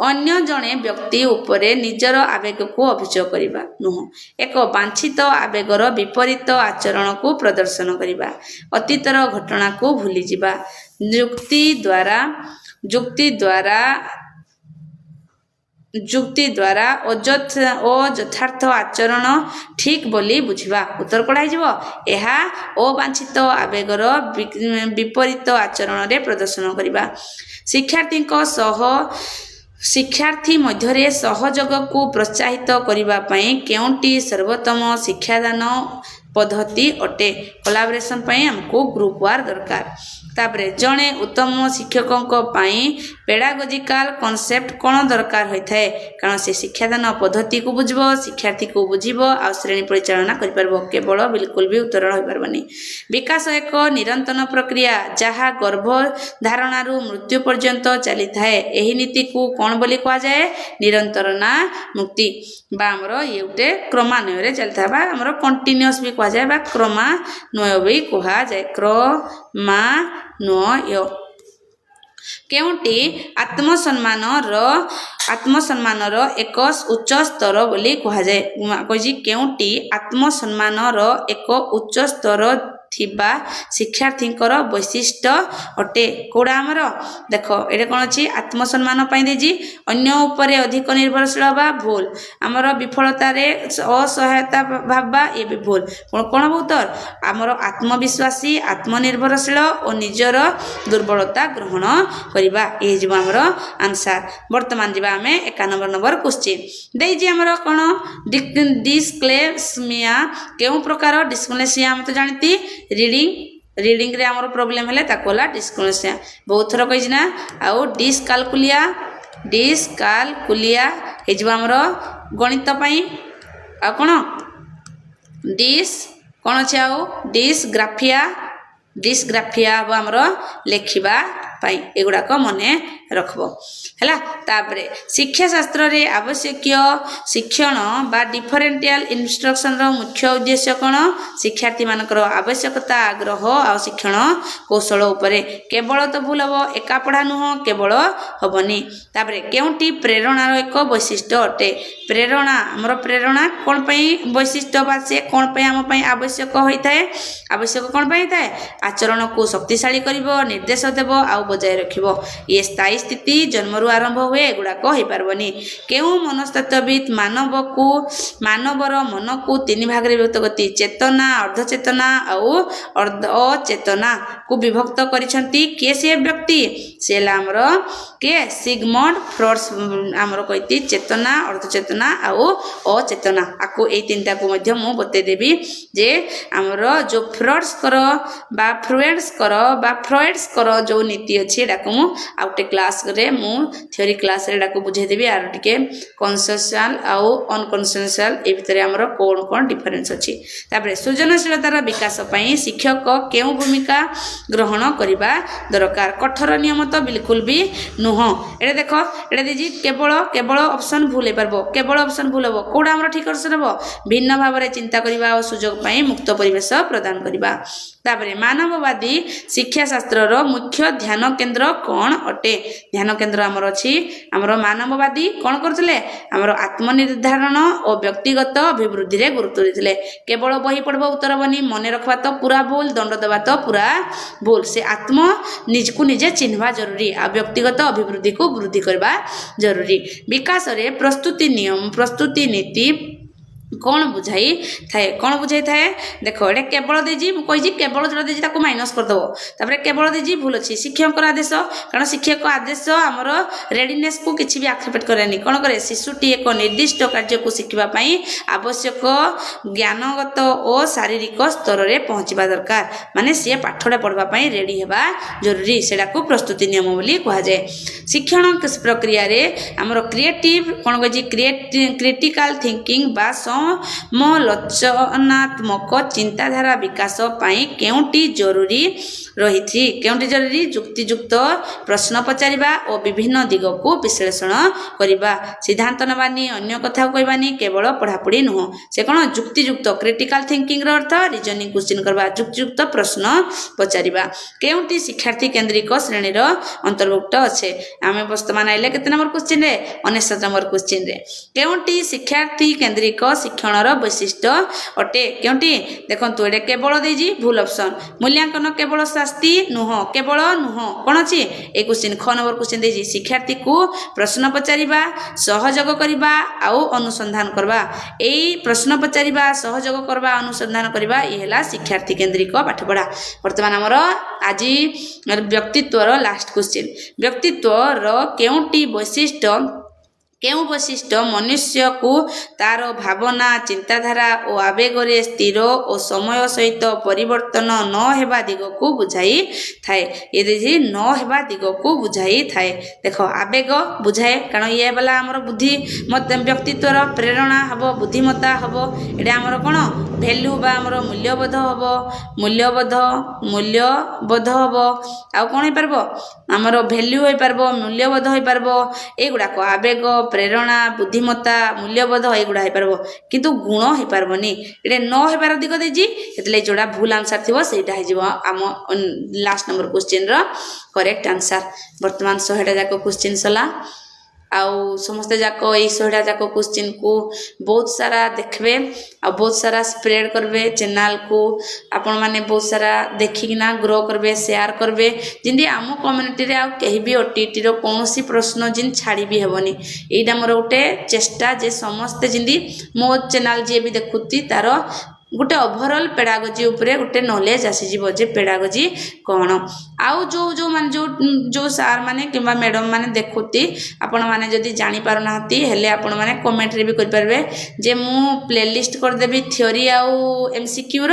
अन्य जणे व्यक्ति उपरे निजर आवेग को अभियोग करबा नुह एक वांछित आवेगर विपरीत आचरण को प्रदर्शन करबा अतीतर घटना को भूली जिबा जुक्ति द्वारा अयथार्थ आचरण ठीक बोली बुझिबा उत्तर कोड़ा हो यह अवांछित आवेगर विपरीत आचरण रे प्रदर्शन करबा शिक्षार्थी मध्य सहयोग को प्रोत्साहित करबा पई केउंटी सर्वोत्तम शिक्षादान पद्धति अटे कोलाबोरेशन पई हमको ग्रुप वार दरकार तापरे जणे उत्तम शिक्षकों पेडागोजिकल कॉन्सेप्ट कौन दरकार होता है कारण से शिक्षादान पद्धति को बुझब शिक्षार्थी को बुझब आ श्रेणी परिचालना कर परबो केवल बिल्कुल भी उत्तर हो पारबनी विकास एक निरंतर प्रक्रिया जहाँ गर्भ धारणारू मृत्यु पर्यंत चली थाए एही नीति को कौन बोली कहा जाए निरंतर ना मुक्ति बा हमर ये गोटे क्रमान्वय रे चलता बा हमर कंटीन्यूअस भी कहा जाए बा क्रमान्वय भी कहा जाए क्रमान्वय केउंटी आत्मसम्मान एक उच्च स्तर बोली कहा जाए कही केउंटी आत्मसम्मान एक उच्च स्तर थिबा शिक्षार्थी वैशिष्ट्य अटे कोड़ा आमर देख ये कौन अच्छी आत्मसम्मान देजी अन्य उपरे अधिक निर्भरशील बा भूल आमर विफलतार असहायता भाबा ये भी भूल कौन हम उत्तर आमर आत्मविश्वासी आत्मनिर्भरशील और निजर दुर्बलता ग्रहण करवा ये आमर आंसर बर्तमान जा आम 91 नंबर क्वेश्चन देजी आमर कौन डिस्क्लेसिया केउ प्रकार डिस्क्लेसिया आम तो जानती रीडिंग रे हमर प्रॉब्लम हेले ताको होला डिस्क्लेसिया बहुत थर कहि ना आउ डिस्कालकुलिया हे जो हमर गणित पई आ कोन कोन छै आउ डिस्ग्राफिया हमर लेखिबा पाई एगुड़ाक मने रखब है तापरे शिक्षा शास्त्र रे आवश्यक शिक्षण बा डिफरेंशियल इंस्ट्रक्शन रो मुख्य उद्देश्य कौन शिक्षार्थी मानकर आवश्यकता आग्रह आ शिक्षण कौशल उपरे केवल तो भूल हम एका पढ़ा नुह केवल हेनी तापरे केउंटी प्रेरणार एक वैशिष्ट्य अटे प्रेरणा हमर प्रेरणा कौन पई वैशिष्ट्य बा से कौन पई हम पई आवश्यक होता है आवश्यक कौन पई होता है आचरण को शक्तिशाली करिवो निर्देश देव आ बजाय रखिबो ये स्थायी स्थिति जन्मरू आरंभ हुए एगुड़ाक हो पारबनी केउ मनस्तत्वविद मानवर मन को तीन भाग रे विभक्त करती चेतना अर्धचेतना और अचेतना को विभक्त करिसंती के से व्यक्ति से हमर के सिगमंड फ्रॉइड हमर कहती चेतना अर्धचेतना और अचेतना आको ए तीनटा को मध्य मु बते देबी जे हमर जो फ्रॉइड्स कर जो नीति अच्छी डाको मु आउटे क्लास रे मु थ्योरी क्लास रे डाको बुझे देबी आर टिके कॉन्सेप्चुअल आउ अनकॉन्सेप्चुअल ए भितर हमर कोन कोन डिफरेंस अछि तापर सृजनशीलतार विकास पई शिक्षक केउ भूमिका ग्रहण करिबा दरकार कठोर नियम तो बिल्कुल भी नुह एडे देखो एडे दीजी केवल ऑप्शन भूल पारबो केवल ऑप्शन भूल हो कोडा हमर ठीक ऑप्शन हो भिन्न भाव रे चिंता करिबा और सुयोग पई मुक्त परिवेश प्रदान करिबा तापरे मानववादी शिक्षा शास्त्र रो मुख्य ध्यान केंद्र कौन अटे ध्यान केंद्र हमर अछि हमर मानववादी कौन करथिले हमर आत्मनिर्धारण और व्यक्तिगत अभिवृद्धि रे गुरुत्व देथिले केवल बही पढ़बो उत्तर बनी मने रखबा तो पूरा भूल दंड देबा तो पूरा भूल से आत्म निज को निजे चिन्हवा जरूरी आ व्यक्तिगत अभिवृद्धि को वृद्धि करबा जरूरी विकास रे प्रस्तुति नियम प्रस्तुति नीति कौन बुझाई थाए देख ये केवल देजी मुझे केवल जोड़ा देजी ताको माइनस कर दबो तापरे केवल देजी भूल अच्छी शिक्षक आदेश कारण शिक्षक आदेश आमर रेडीनेस को किसी भी एक्सेप्ट करेनि कौन करे शिशुटी एक निर्दिष्ट कार्य को शिखापी आवश्यक ज्ञानगत और शारीरिक स्तर में पहुँचवा दरकार माने सी पाठटा पढ़ापी रेडी होगा जरूरी से प्रस्तुति नियम बोली कहुए शिक्षण प्रक्रिया आमर क्रिएटिव कौन कही क्रिटिकल थिंकिंग बा ସମାଲୋଚନାତ୍ମକ ଚିନ୍ତାଧାରା ବିକାଶ ପାଇଁ କେଉଁଟି ଜରୁରୀ ରହିଛି? କେଉଁଟି ଜରୁରୀ? ଯୁକ୍ତିଯୁକ୍ତ ପ୍ରଶ୍ନ ପଚାରିବା ଓ ବିଭିନ୍ନ ଦିଗକୁ ବିଶ୍ଳେଷଣ କରିବା, ସିଦ୍ଧାନ୍ତ ନେବାନି, ଅନ୍ୟ କଥାକୁ କହିବାନି, କେବଳ ପଢ଼ାପଢ଼ି ନୁହଁ। ସେ କ'ଣ? ଯୁକ୍ତିଯୁକ୍ତ, କ୍ରିଟିକାଲ ଥିଙ୍କିଂର ଅର୍ଥ ରିଜନିଂ କ୍ୱେଶ୍ଚିନ୍ କରିବା, ଯୁକ୍ତିଯୁକ୍ତ ପ୍ରଶ୍ନ ପଚାରିବା। କେଉଁଟି ଶିକ୍ଷାର୍ଥୀ କେନ୍ଦ୍ରିକ ଶ୍ରେଣୀର ଅନ୍ତର୍ଭୁକ୍ତ ଅଛେ? ଆମେ ବର୍ତ୍ତମାନ ଆଇଲେ କେତେ ନମ୍ବର କ୍ୱେଶ୍ଚିନ୍ରେ? 69 ନମ୍ବର କ୍ୱେଶ୍ଚିନ୍ରେ। କେଉଁଟି ଶିକ୍ଷାର୍ଥୀ କେନ୍ଦ୍ରିକ ଶିକ୍ଷଣର ବୈଶିଷ୍ଟ୍ୟ ଅଟେ? କେଉଁଟି? ଦେଖନ୍ତୁ ଏଇଟା କେବଳ ଦେଇଛି, ଭୁଲ ଅପସନ୍। ମୂଲ୍ୟାଙ୍କନ କେବଳ ଶାସ୍ତି ନୁହଁ, କେବଳ ନୁହଁ। କ'ଣ ଅଛି? এই କ୍ୱେଶ୍ଚିନ୍ ଖ ନମ୍ବର କ୍ୱେଶ୍ଚିନ୍ ଦେଇଛି, ଶିକ୍ଷାର୍ଥୀକୁ ପ୍ରଶ୍ନ ପଚାରିବା, ସହଯୋଗ କରିବା ଆଉ ଅନୁସନ୍ଧାନ କରିବା। ଏଇ ପ୍ରଶ୍ନ ପଚାରିବା, ସହଯୋଗ କରିବା, ଅନୁସନ୍ଧାନ କରିବା, ଇଏ ହେଲା ଶିକ୍ଷାର୍ଥୀ କେନ୍ଦ୍ରିକ ପାଠପଢ଼ା। ବର୍ତ୍ତମାନ ଆମର ଆଜି ବ୍ୟକ୍ତିତ୍ୱର ଲାଷ୍ଟ କ୍ୱେଶ୍ଚିନ୍। ବ୍ୟକ୍ତିତ୍ୱର କେଉଁ ବୈଶିଷ୍ଟ୍ୟ ମନୁଷ୍ୟକୁ ତାର ଭାବନା, ଚିନ୍ତାଧାରା ଓ ଆବେଗରେ ସ୍ଥିର ଓ ସମୟ ସହିତ ପରିବର୍ତ୍ତନ ନ ହେବା ଦିଗକୁ ବୁଝାଇଥାଏ? ଇଏ ଦେଇଛି ନ ହେବା ଦିଗକୁ ବୁଝାଇଥାଏ। ଦେଖ, ଆବେଗ ବୁଝାଏ, କାରଣ ଇଏ ହେଲା ଆମର ବ୍ୟକ୍ତିତ୍ୱର ପ୍ରେରଣା ହେବ, ବୁଦ୍ଧିମତ୍ତା ହେବ। ଏଇଟା ଆମର କ'ଣ? ଭ୍ୟାଲ୍ୟୁ ବା ଆମର ମୂଲ୍ୟବୋଧ ହେବ, ମୂଲ୍ୟବୋଧ ହେବ। ଆଉ କ'ଣ ହେଇପାରିବ? ଆମର ଭ୍ୟାଲ୍ୟୁ ହୋଇପାରିବ, ମୂଲ୍ୟବୋଧ ହୋଇପାରିବ। ଏଇଗୁଡ଼ାକ ଆବେଗ, ପ୍ରେରଣା, ବୁଦ୍ଧିମତ୍ତା, ମୂଲ୍ୟବୋଧ ଏଇଗୁଡ଼ା ହେଇପାରିବ, କିନ୍ତୁ ଗୁଣ ହେଇପାରିବନି। ଏଇଟା ନ ହେବାର ଦିଗ ଦେଇଛି, ସେଥିଲାଗି ଯେଉଁଟା ଭୁଲ ଆନ୍ସର୍ ଥିବ ସେଇଟା ହେଇଯିବ ଆମ ଲାଷ୍ଟ ନମ୍ବର କ୍ୱେଶ୍ଚିନ୍ର କରେକ୍ଟ ଆନ୍ସର୍। ବର୍ତ୍ତମାନ 100ଟା ଯାକ କ୍ୱେଶ୍ଚିନ୍ ସରିଲା। ଆଉ ସମସ୍ତେ ଯାକ ଏଇ 100ଟା ଯାକ କ୍ୱେଶ୍ଚିନ୍କୁ ବହୁତ ସାରା ଦେଖିବେ ଆଉ ବହୁତ ସାରା ସ୍ପ୍ରେଡ୍ କରିବେ ଚ୍ୟାନେଲ୍କୁ। ଆପଣମାନେ ବହୁତ ସାରା ଦେଖିକିନା ଗ୍ରୋ କରିବେ, ସେୟାର କରିବେ, ଯେମିତି ଆମ କମ୍ୟୁନିଟିରେ ଆଉ କେହି ବି OTETର କୌଣସି ପ୍ରଶ୍ନ ଯେମିତି ଛାଡ଼ି ବି ହେବନି। ଏଇଟା ମୋର ଗୋଟେ ଚେଷ୍ଟା ଯେ ସମସ୍ତେ ଯେମିତି ମୋ ଚ୍ୟାନେଲ୍ ଯିଏ ବି ଦେଖୁଛି ତାର ଗୋଟେ ଓଭରଅଲ୍ ପେଡାଗୋଜି ଉପରେ ଗୋଟେ ନଲେଜ ଆସିଯିବ ଯେ ପେଡାଗୋଜି କ'ଣ। ଆଉ ଯେଉଁ ସାର୍ ମାନେ କିମ୍ବା ମ୍ୟାଡ଼ମ୍ ମାନେ ଦେଖୁଛନ୍ତି, ଆପଣମାନେ ଯଦି ଜାଣିପାରୁନାହାନ୍ତି ହେଲେ ଆପଣମାନେ କମେଣ୍ଟରେ ବି କରିପାରିବେ ଯେ ମୁଁ ପ୍ଲେଲିଷ୍ଟ କରିଦେବି ଥିଓରି ଆଉ MCQର,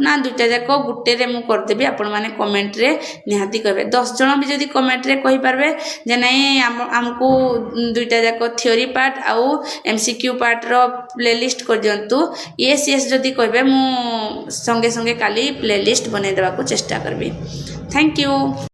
ନା ଦୁଇଟା ଯାକ ଗୋଟେରେ ମୁଁ କରିଦେବି। ଆପଣମାନେ କମେଣ୍ଟରେ ନିହାତି କହିବେ। 10 ଜଣ ବି ଯଦି କମେଣ୍ଟରେ କହିପାରିବେ ଯେ ନାଇଁ ଆମକୁ ଦୁଇଟା ଯାକ ଥିଓରି ପାର୍ଟ ଆଉ MCQ ପାର୍ଟର ପ୍ଲେଲିଷ୍ଟ କରିଦିଅନ୍ତୁ, ୟେସ୍ ଯଦି କହିବେ ମୁଁ ସଙ୍ଗେ ସଙ୍ଗେ କାଲି ପ୍ଲେଲିଷ୍ଟ ବନେଇ ଦେବାକୁ ଚେଷ୍ଟା କରିବି। Thank you.